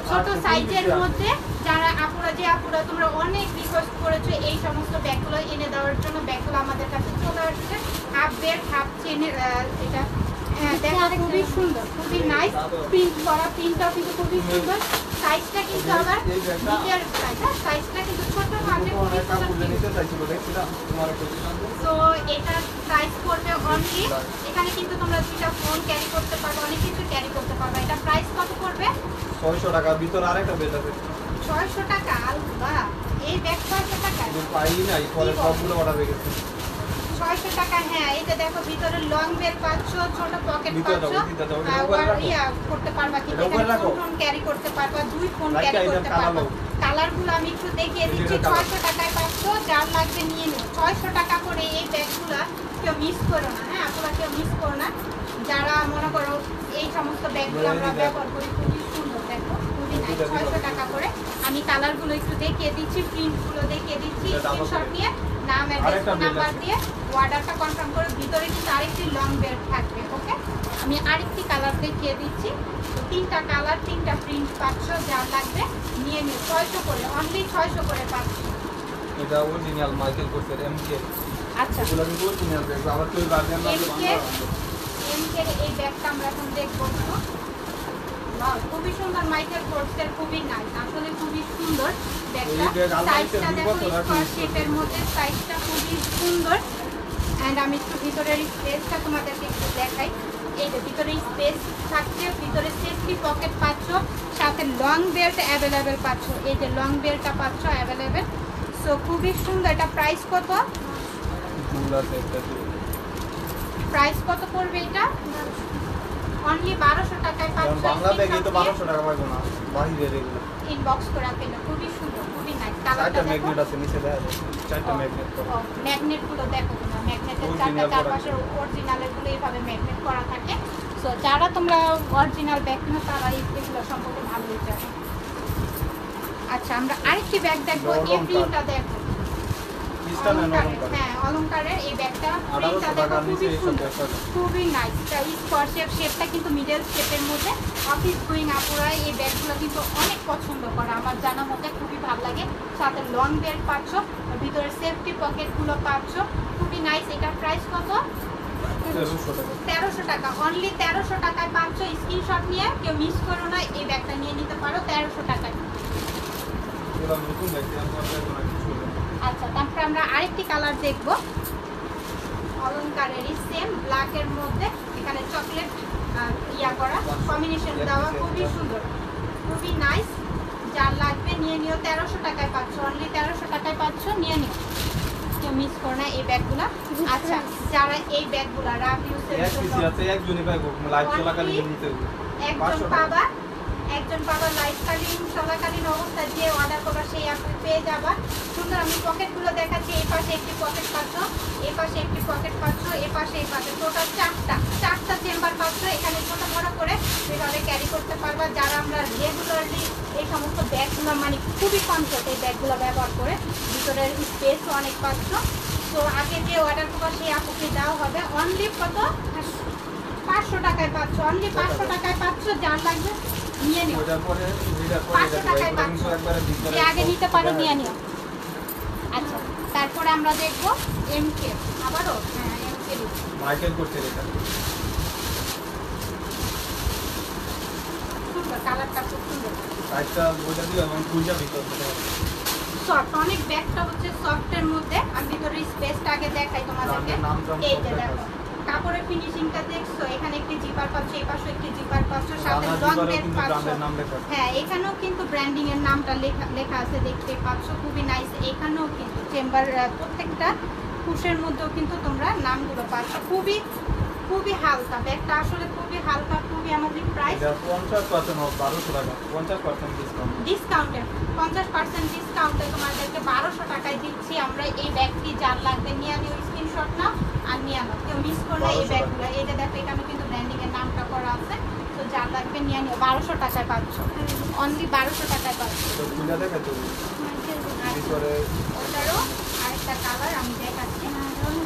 ছোট সাইজের মধ্যে যারা আপুরা, যে আপুরা তোমরা অনেক রিকোয়েস্ট করেছো এই সমস্ত ব্যাগগুলো এনে দেওয়ার জন্য, ব্যাগগুলো আমাদের কাছে চলে আসছে। হাফ বেল্ট হাফ চেনের এটা দেখো খুবই সুন্দর, খুবই নাইস। প্রিন্ট করা, প্রিন্টটাও কিন্তু খুবই সুন্দর। সাইজটা কিন্তু আবার নিচের সাইজটা কিন্তু ছোট মাঝে খুবই সুন্দর। তো এটা প্রাইস পড়বে অনলি, এখানে কিন্তু তোমরা দুইটা ফোন ক্যারি করতে পারবে, অনেক কিছু ক্যারি করতে পারবে। এটা প্রাইস কত পড়বে? 600 টাকা। ভিতরে আরেকটা বেল্ট আছে 600 টাকা। আল্লাহ, এই ব্যাগ 600 টাকা পাই নাই, পরে সবগুলো অর্ডার হয়ে গেছে 600 টাকা। হ্যাঁ, এটা দেখো ভিতরে লং বেল পাচ্ছ, ছোট পকেট পাচ্ছ, ইয়া করতে পারবা, কি এখানে ফোন ক্যারি করতে পারবা, দুই ফোন ক্যারি করতে পারবা। কালারগুলো আমি একটু দেখিয়ে দিচ্ছি। 600 টাকায় পাচ্ছ। যার লাগবে নিয়ে নিও। 600 টাকা করে এই ব্যাগগুলো কেউ মিস করো না। হ্যাঁ আপনারা কেউ মিস করো না, যারা মনে করো এই সমস্ত ব্যাগগুলো আমরা ব্যবহার করি। খুবই সুন্দর, দেখো খুবই নাইস। 600 টাকা করে। আমি কালারগুলো একটু দেখিয়ে দিচ্ছি, প্রিন্টগুলো দেখিয়ে দিচ্ছি। স্ক্রিনশট নিয়ে নাম অ্যাড্রেস নাম্বার দিয়ে অর্ডারটা কনফার্ম করে। ভিতরে কিন্তু আরেকটি লং বেল্ট থাকবে। ওকে, আমি আরেকটি কালার দেখিয়ে দিচ্ছি। তো 3টা কালার, 3টা প্রিন্ট পাচ্ছ। যার লাগবে নিয়ে নিও। 600 করে, অনলি 600 করে পাচ্ছ। এটা অরিজিনাল মাইকেল কোর্সের এমকে। আচ্ছা, এগুলো কিন্তু অরিজিনাল ব্যাগ। আবার তুই গার্ডিয়ান লাগবে বাংলা। এমকে এই ব্যাগটা আমরা এখন দেখবো। বাহ, খুবই সুন্দর। মাইকেল কোর্সের খুবই নাইস, আসলে খুবই সুন্দর ব্যাগটা। সাইজটা দেখো স্কোয়ার শেপের মধ্যে, সাইজটা খুবই সুন্দর। এন্ড আমি একটু ভিতরের স্পেসটা তোমাদেরকে একটু দেখাই। এই যে ভিতরে স্পেস থাকছে, ভিতরে সেফটি পকেট পাচ্ছ, সাথে লং বেল্ট অ্যাভেলেবেল পাচ্ছ। এই যে লং বেল্টটা পাচ্ছ অ্যাভেলেবেল। সো খুবই সুন্দর। এটা প্রাইস কত? প্রাইস কত পড়বে এটা? অনলি 1200 টাকায় পাচ্ছ। বাংলা ব্যাগে তো 1200 টাকা পাবো না, বাইরে এগুলো ইনবক্স করে পেলে। খুবই সুন্দর, খুবই নাইস। চারটা ম্যাগনেট আছে নিচে দেখা যায়, চারটা ম্যাগনেট। ম্যাগনেট গুলো দেখো তোমরা, ম্যাগনেটের চারটা চারপাশে অরিজিনালের গুলো এইভাবে ম্যাগনেট করা থাকে। সো যারা তোমরা অরিজিনাল ব্যাগ কিনো তারা এগুলো সম্পর্কে ভালোই জানো। আচ্ছা, আমরা আরেকটি ব্যাগ দেখবো। এই প্রিন্টটা দেখো, হ্যাঁ অলংকারের এই ব্যাগটা। প্রিন্টটা দেখো খুবই সুন্দর, খুবই নাইস। স্কোয়ার শেপটা কিন্তু মিডল শেপের মধ্যে। অফিস গোয়িং আপুরা এই ব্যাগগুলো কিন্তু অনেক পছন্দ করে, আমার জানা মতে খুবই ভালো লাগে। সাথে লং বেল্ট পাচ্ছ, ভিতরে সেফটি পকেটগুলো পাচ্ছ, খুবই নাইস। এটার প্রাইস কত? 1300 টাকা। অনলি 1300 টাকায় পাচ্ছ। স্ক্রিনশট নিয়ে কেউ মিস করো না, এই ব্যাগটা নিয়ে নিতে পারো 1300 টাকায়। আচ্ছা, তারপরে আমরা আরেকটি কালার দেখব। অলংকারেরই সেম ব্ল্যাকের মধ্যে এখানে চকলেট ইয়া করা কম্বিনেশন দেওয়া, খুবই সুন্দর, খুবই নাইস। যার লাগবে নিয়ে নিও। 1300 টাকায় পাচ্ছ। অনলি 1300 টাকায় পাচ্ছ, নিয়ে নিও। কেউ মিস করো না এই ব্যাগগুলো। আচ্ছা, যারা এই ব্যাগগুলো রাফ ইউজের জন্য একজন পাবা লাইফকালীন চলাকালীন অবস্থায় যে অর্ডার করবা সেই আপনি পেয়ে যাবা। সুন্দর। আমি পকেটগুলো দেখাচ্ছি। এই পাশে একটি পকেট পাচ্ছ, এই পাশে একটি পকেট পাচ্ছ, এই পাশে এই পাশে টোটাল চারটা চেম্বার পাচ্ছ। এখানে ছোট বড় করে এভাবে ক্যারি করতে পারবা। যারা আমরা রেগুলারলি এই সমস্ত ব্যাগগুলো মানে খুবই কমফোর্ট এই ব্যাগগুলো ব্যবহার করে, ভিতরের স্পেসও অনেক পাচ্ছ। তো আগে যে অর্ডার করবা সেই আপুকে দেওয়া হবে। অনলি কত? 500 টাকায় পাচ্ছ। অনলি 500 টাকায় পাচ্ছ। যার লাগবে নিয়ে নিও। 500 টাকায় পাচ্ছ, যে আগে নিতে পারো নিয়ে নিও। আচ্ছা, তারপরে আমরা দেখবো এমকে। আবারও হ্যাঁ, এমকে মাইকেল করতে এটা সুন্দর, কালারটা খুব সুন্দর। সাইজটা ওইটা দিও এবং কুইটা ভিতর দিতে হবে। সফট, অনেক ব্যাগটা হচ্ছে সফটের মধ্যে। আমি ভিতরে স্পেসটা আগে দেখাই তোমাদেরকে। এই যে দেখো কাপড়ের ফিনিশিংটা দেখছো, এখানে একটি জিপার পাচ্ছ, এই পাশে একটি জিপার পাচ্ছ, তাদের রানা লং জিপারেও বেল্ট কিন্তু পাচ্ছ। ব্র্যান্ডের নাম লেখা আছে। হ্যাঁ এখানেও কিন্তু ব্র্যান্ডিং এর নামটা লেখা আছে, দেখতে পাচ্ছ খুবই নাইস। এখানেও কিন্তু চেম্বার প্রত্যেকটা পুশের মধ্যেও কিন্তু তোমরা নামগুলো পাচ্ছ। খুবই খুবই হালকা ব্যাগটা, আসলে খুবই হালকা, খুবই আমাদের প্রাইস এটা 50% অফ 1200 টাকা, 50% ডিসকাউন্ট। ডিসকাউন্টে 50% ডিসকাউন্টে তোমাদেরকে 1200 টাকায় দিচ্ছি আমরা। এই ব্যাগটি যার লাগবে নিয়ে নিও, স্ক্রিনশট নাও আর নিয়ে নাও, কেউ মিস করলে এই 1200 টাকা। ব্যাগগুলো। এই যে দেখো এখানে কিন্তু ব্র্যান্ডিং এর নামটা করা আছে, তো যার লাগবে নিয়ে নিও। 1200 টাকায় পাচ্ছ, অনলি 1200 টাকায় পাচ্ছ। তো খুলে দেখা তো আর ভিতরে ওটারও আরেকটা কালার আমি দেখাচ্ছি।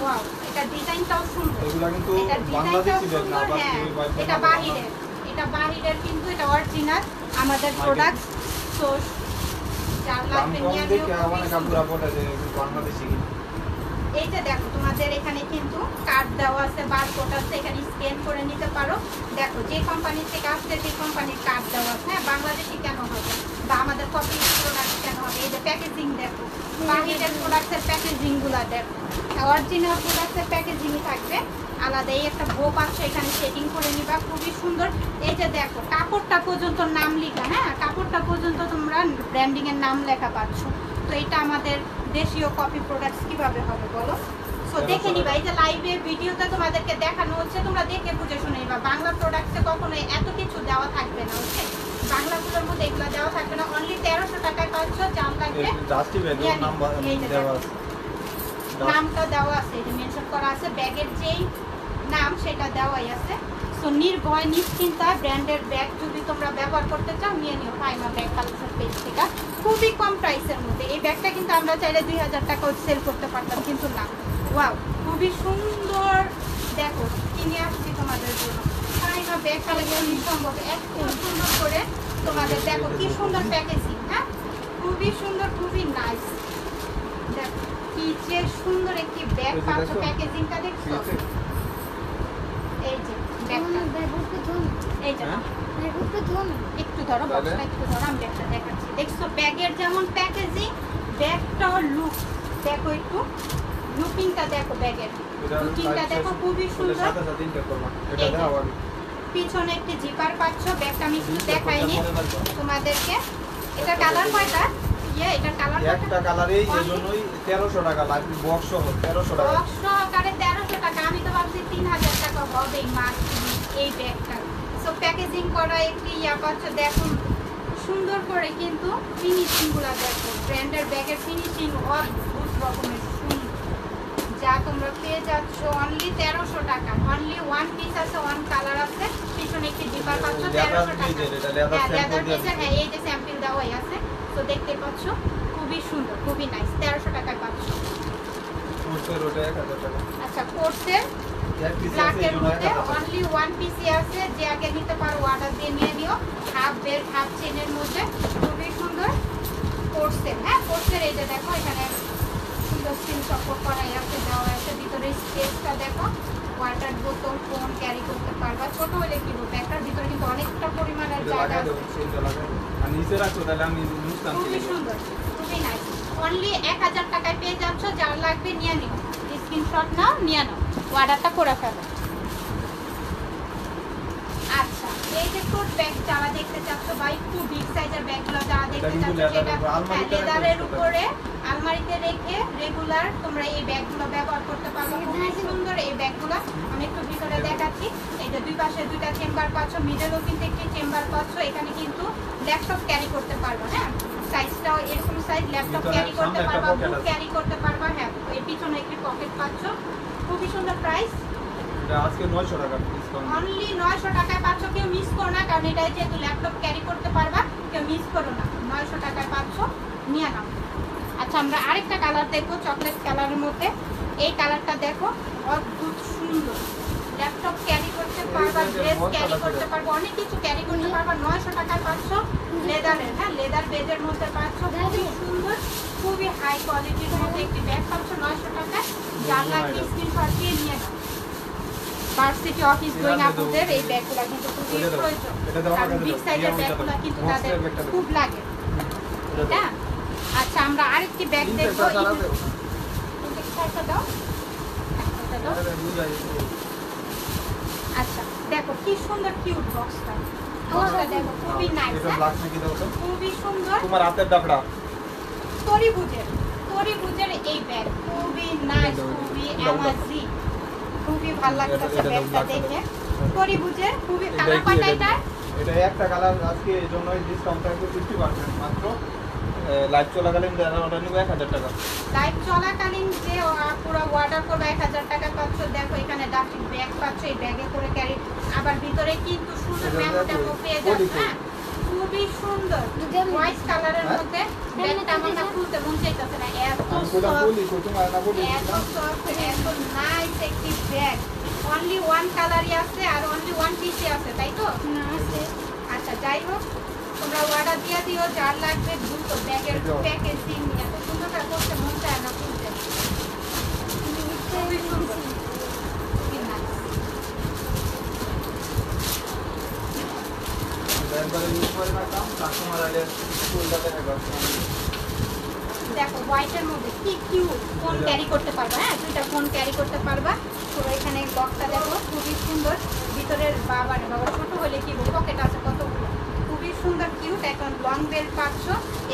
ওয়াও, এটা ডিজাইনটাও সুন্দর। এগুলা কিন্তু এটা বাংলাদেশি ডিজাইনটাও ব্যাগ না, সুন্দর। বাট হ্যাঁ খুবই বাইরে এটা বাহিরের, এটা বাহিরের কিন্তু এটা অরিজিনাল আমাদের প্রোডাক্ট। তো যার দাম লাগবে কম নিয়ে নিও, দেখে খুবই অনেক সুন্দর। আপুরা বলে যে বাংলাদেশি কিনা। এই যে দেখো তোমাদের এখানে কিন্তু কার্ড দেওয়া আছে, বারকোড আছে, এখানে স্ক্যান করে নিতে পারো। দেখো যে কোম্পানি থেকে আসছে সেই কোম্পানির কার্ড দেওয়া আছে। হ্যাঁ বাংলাদেশি কেন হবে বা আমাদের কপি প্রোডাক্ট কেন হবে? এই যে প্যাকেজিং দেখো, বাহিরের প্রোডাক্টের প্যাকেজিং গুলা দেখো, অরিজিনাল প্রোডাক্টের প্যাকেজিংই থাকবে আলাদা। এই একটা বো পাচ্ছ, এখানে সেটিং করে নিবা, খুবই সুন্দর। এই যে দেখো কাপড়টা পর্যন্ত নাম লেখা, হ্যাঁ কাপড়টা পর্যন্ত তোমরা ব্র্যান্ডিং এর নাম লেখা পাচ্ছ। তো এটা আমাদের দেশীয় কপি প্রোডাক্টস কিভাবে হবে বলো? সো দেখে নিবা, এই যে লাইভে ভিডিওতে তোমাদেরকে দেখানো হচ্ছে, তোমরা দেখে বুঝে শুনে নিবা। বাংলা প্রোডাক্টসে কখনো এত কিছু দেওয়া থাকবে না, ওকে? বাংলাগুলোর মধ্যে এগুলো দেওয়া থাকবে না। অনলি 1300 টাকায় পাচ্ছ, জাম লাগবে জাস্টি ব্যাগ নিয়ে নাম নিও। এই যে দেওয়া দেখো, আছে। নামটা দেওয়া আছে, এটা মেনশন করা আছে, ব্যাগের যেই নাম সেটা দেওয়াই আছে। সো নির্ভয় নিশ্চিন্তায় ব্র্যান্ডের ব্যাগ যদি তোমরা ব্যবহার করতে চাও নিয়ে নিও ফাইমা ব্যাগ কালেকশন পেজ থেকে, খুবই কম প্রাইসের মধ্যে। এই ব্যাগটা কিন্তু আমরা চাইলে 2000 টাকাও সেল করতে পারতাম, কিন্তু না। ওয়াও, খুবই সুন্দর। দেখো কিনে আসছি তোমাদের জন্য ফাইমা ব্যাগ কালেকশন সম্ভব এত সুন্দর করে তোমাদের। দেখো কি সুন্দর প্যাকেজিং, হ্যাঁ খুবই সুন্দর, খুবই নাইস। দেখো কি যে সুন্দর একটি ব্যাগ পাচ্ছ, প্যাকেজিংটা দেখছো? এই যে ব্যাগটা, এই যে একটু ধরো, বক্সটা একটু ধরো, আমি ব্যাগটা দেখাচ্ছি। দেখছো ব্যাগের যেমন প্যাকেজিং, ব্যাগটাও লুক দেখো, একটু লুকিংটা দেখো, ব্যাগের লুকিংটা দেখো, খুবই সুন্দর। সাথে সাথে ইনটেক করবা। এটা দাও আগে। পিছনে একটি জিপার পাচ্ছ, ব্যাগটা আমি একটু দেখাইনি তোমাদেরকে। এটা কালার কয়টা? এটা কালার একটা কালারেই এজন্যই 1300 টাকা লাগবে, বক্স সহ 1300 টাকা। বক্স সহকারে 1300 টাকা। আমি তো ভাবছি 3000 টাকা হবে মাত্র এই ব্যাগটা। সো প্যাকেজিং করা একটি পাচ্ছ, দেখো সুন্দর করে, কিন্তু ফিনিশিং গুলা দেখো, ব্র্যান্ডের ব্যাগের ফিনিশিং অদ্ভুত রকমের সুন্দর, যা তোমরা পেয়ে যাচ্ছ অনলি 1300 টাকা। অনলি ওয়ান পিস আছে, ওয়ান কালার আছে, পিছনে একটি জিপার পাচ্ছ 1300 টাকা। হ্যাঁ লেদার পেজের, হ্যাঁ এই যে স্যাম্পল দেওয়াই আছে, তো দেখতে পাচ্ছ খুবই সুন্দর, খুবই নাইস। 1300 টাকায় পাচ্ছ। কোর্সের ওটা 1000 টাকা। আচ্ছা কোর্সের এক পিস আছে ব্ল্যাকের এজন্য মধ্যে 1000 টাকা। অনলি ওয়ান পিসই আছে, যে আগে নিতে পারো অর্ডার দিয়ে নিয়ে নিও। হাফ বেল্ট হাফ চেনের মধ্যে খুবই সুন্দর কোর্সের। হ্যাঁ কোর্সের এই যে দেখো এখানে সুন্দর স্ক্রিন সাপোর্ট করাই আছে, দেওয়া আছে। ভিতরে স্পেসটা দেখো, ওয়াটার বোতল ফোন ক্যারি করতে পারবা। ছোট হলে কি হবে, একটার ভিতরে কিন্তু অনেকটা পরিমাণের এটা জায়গা লাগাই আছে। দেবো, সেটা লাগাই। আর নিচে রাখো তাহলে আমি বুঝতাম খুবই সুন্দর, খুবই নাইস। অনলি 1000 টাকায় পেয়ে যাচ্ছ, যার লাগবে নিয়ে নিও, স্ক্রিনশট নাও, নিয়ে নাও, অর্ডারটা করে ফেলো। আচ্ছা এই যে টোট ব্যাগ যারা দেখতে চাচ্ছ বা একটু বিগ সাইজের ব্যাগগুলো যারা দেখতে চাচ্ছ, সেটা লেদারের উপরে আলমারিতে রেখে রেগুলার তোমরা এই ব্যাগগুলো ব্যবহার করতে পারবে। খুবই সুন্দর এই ব্যাগগুলো। আমি একটু ভিতরে দেখাচ্ছি। এই যে দুই পাশে দুইটা চেম্বার পাচ্ছ, মিডলও কিন্তু একটি চেম্বার পাচ্ছ। এখানে কিন্তু ল্যাপটপ ক্যারি করতে পারবে, হ্যাঁ সাইজটাও এরকম সাইজ, ল্যাপটপ ক্যারি করতে পারবা, বুক ক্যারি করতে পারবা। হ্যাঁ এর পিছনে একটি পকেট পাচ্ছ, খুবই সুন্দর প্রাইস। এটা আজকে 900 টাকা ডিসকাউন্ট। অনলি 900 টাকায় পাচ্ছ, কেউ মিস করো না, কারণ এটা যেহেতু ল্যাপটপ ক্যারি করতে পারবা, কেউ মিস করো না। 900 টাকায় পাচ্ছ, নিয়ে নাও। আচ্ছা আমরা আরেকটা কালার দেখবো, চকলেট কালারের মধ্যে। এই কালারটা দেখো, অদ্ভুত সুন্দর। ল্যাপটপ ক্যারি করতে পারবা, ড্রেস ক্যারি করতে পারবা, অনেক কিছু ক্যারি করতে পারবা। 900 টাকায় পাচ্ছ, লেদারের, হ্যাঁ লেদার বেজের মধ্যে পাচ্ছ, খুবই সুন্দর, খুবই হাই কোয়ালিটির মধ্যে একটি ব্যাগ পাচ্ছ 900 টাকায়। যার লাগবে স্ক্রিনশট দিয়ে নিয়ে নাও। ভার্সিটি অফিস গোয়িং আপুদের এই ব্যাগগুলো কিন্তু খুবই প্রয়োজন, কারণ বিগ সাইজের ব্যাগগুলো কিন্তু তাদের খুব লাগে। এটা আচ্ছা আমরা আরেকটি ব্যাগ দেখবো। দাও একটা দাও। আচ্ছা দেখো কি সুন্দর কিউট বক্সটা, বক্সটা দেখো খুবই নাইস। এটা ব্ল্যাক নাকি দাও তো? খুবই সুন্দর। তোমার হাতের দাগড়া তরিভুজের এই ব্যাগ খুবই নাইস, খুবই অ্যামাজি, খুবই ভালো লাগতেছে ব্যাগটা দেখে। তরিভুজের খুবই কালার কয়টা এটা? এটা একটা কালার আজকে এই জন্যই ডিসকাউন্ট থাকবে 50% মাত্র। লাইভ চলাকালীন যারা অর্ডার নিবে 1000 টাকা। লাইভ চলাকালীন যে পুরো অর্ডার করবে 1000 টাকা পাচ্ছ। দেখো এখানে ডাস্টিং ব্যাগ পাচ্ছ, এই ব্যাগে করে ক্যারি, আবার ভিতরে কিন্তু সুন্দর মেমো পেয়ে যাচ্ছে। খুবই সুন্দর হোয়াইট কালারের মধ্যে ব্যাগটা আমার না খুলতে মন চাইতেছে না, এত সফট এত নাইস একটি ব্যাগ। অনলি ওয়ান কালারই আছে আর অনলি ওয়ান পিসে আছে, তাই তো? না আছে। আচ্ছা যাই হোক, তোমরা অর্ডার দিয়ে দিও, যার লাগবে দ্রুত। ব্যাগের প্যাকেজিং এত সুন্দর করতে মন চায় না খুলতে। খুবই সুন্দর, খুবই নাইস। দেখো হোয়াইটের মধ্যে কি কিউট, ফোন ক্যারি করতে পারবা। হ্যাঁ, দুইটা ফোন ক্যারি করতে পারবা। তো এখানে বক্সটা দেখো খুবই সুন্দর, ভিতরের বাবা ছোট হলে কি পকেট আছে কতগুলো, খুবই সুন্দর কিউট। এখন লং বেল্ট পাচ্ছ,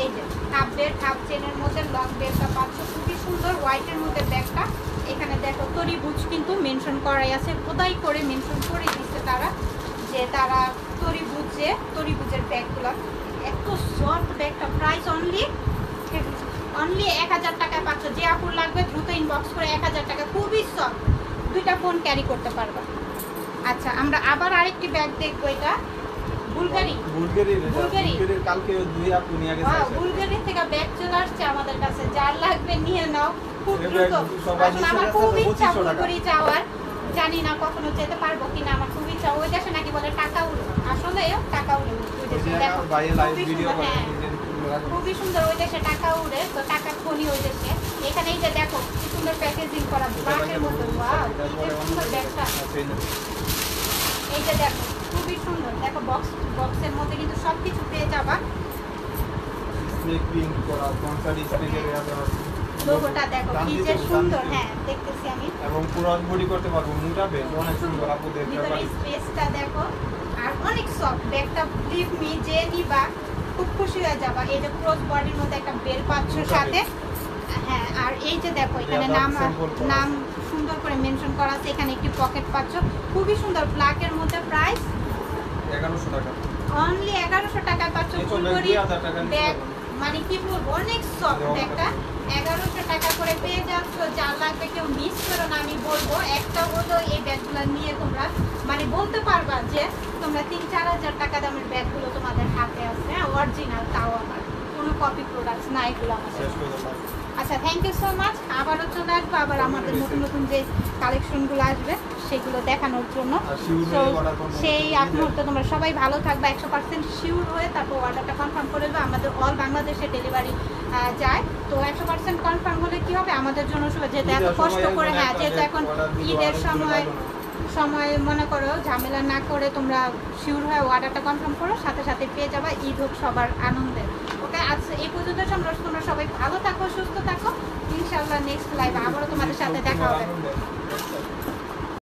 এই যে হাফ বেল্ট হাফ চেনের মধ্যে লং বেল্টটা পাচ্ছ, খুবই সুন্দর হোয়াইটের মধ্যে ব্যাগটা। এখানে দেখো তরিভুজ কিন্তু মেনশন করাই আছে, খোদাই করে মেনশন করে দিচ্ছে তারা যে তারা তরিভুজের ব্যাগগুলো। এত সফট ব্যাগটা, প্রাইস অনলি 1000 টাকায় পাচ্ছ। যে আপুর লাগবে দ্রুত ইনবক্স করে 1000 টাকা, খুবই সফট, দুইটা ফোন ক্যারি করতে পারবা। আচ্ছা আমরা আবার আরেকটি ব্যাগ দেখবো, এটা বুলগারি কালকে দুই আপু নিয়ে গেছে। বুলগারি থেকে ব্যাগ চলে আসছে আমাদের কাছে, যার লাগবে নিয়ে নাও খুব এই দ্রুত। সবাই আসলে আমার খুব ইচ্ছা বুলগারি যাওয়ার, জানি না কখনো যেতে পারবো কিনা, আমার খুব ইচ্ছা। ওই দেশে নাকি বলে টাকা উড়ে, আসলে টাকা উড়ে ওই দেশে। দেখো খুবই সুন্দর ওই দেশে টাকা উড়ে, তো টাকা খনি ওই দেশে। এখানে এই যে দেখো কি সুন্দর প্যাকেজিং করা ব্ল্যাকের মধ্যে, ওয়াও কি সুন্দর ব্যাগটা। এই যে দেখো খুবই সুন্দর, দেখো বক্সের মধ্যে কিন্তু সবকিছু পেয়ে যাবা। লোগোটা দেখো কি যে সুন্দর, হ্যাঁ দেখতেছি আমি। এবং পুরো বডি করতে পারবো, মোটা বেশ অনেক সুন্দর আপুদের। ভিতরে স্পেসটা দেখো আর অনেক সফট ব্যাগটা, বিলিভ মি যে নিবা খুব খুশি হয়ে যাবা। এই যে ক্রস বডির মধ্যে একটা বেল পাচ্ছ সাথে, হ্যাঁ। আর এই যে দেখো এখানে নাম সুন্দর করে মেনশন করা আছে, এখানে একটি পকেট পাচ্ছ, খুবই সুন্দর ব্ল্যাকের মধ্যে। প্রাইস 1100 টাকা, অনলি 1100 টাকায় পাচ্ছ ফুলবডি ব্যাগ। মানে কি বলবো, অনেক সফট ব্যাগটা 1100 টাকা করে পেয়ে যাচ্ছ। যার লাগবে কেউ মিস করো না, আমি বলবো একটা হলো এই ব্যাগগুলো নিয়ে তোমরা মানে বলতে পারবা যে তোমরা 3-4 হাজার টাকা দামের ব্যাগগুলো তোমাদের হাতে আছে, অরিজিনাল, তাও আবার কোনো কপি প্রোডাক্টস না এগুলো আমাদের। আচ্ছা থ্যাংক ইউ সো মাচ। আবারও চলে আসবো আবার আমাদের নতুন যে কালেকশনগুলো আসবে সেগুলো দেখানোর জন্য। তো সেই আগ মুহূর্তে তোমরা সবাই ভালো থাকবে, 100% শিওর হয়ে তারপর অর্ডারটা কনফার্ম করে দেবে। আমাদের অল বাংলাদেশে ডেলিভারি যায়। তো 100% কনফার্ম হলে কি হবে আমাদের জন্য, যেহেতু এত কষ্ট করে, হ্যাঁ যেহেতু এখন ঈদের সময় মনে করো ঝামেলা না করে তোমরা শিওর হয়ে অর্ডারটা কনফার্ম করো, সাথে সাথে পেয়ে যাবা। ঈদ হোক সবার আনন্দের। ওকে, আচ্ছা এই পর্যন্ত তোমরা সবাই ভালো থাকো, সুস্থ থাকো। ইনশাআল্লাহ নেক্সট লাইভ আবারও তোমাদের সাথে দেখা হবে।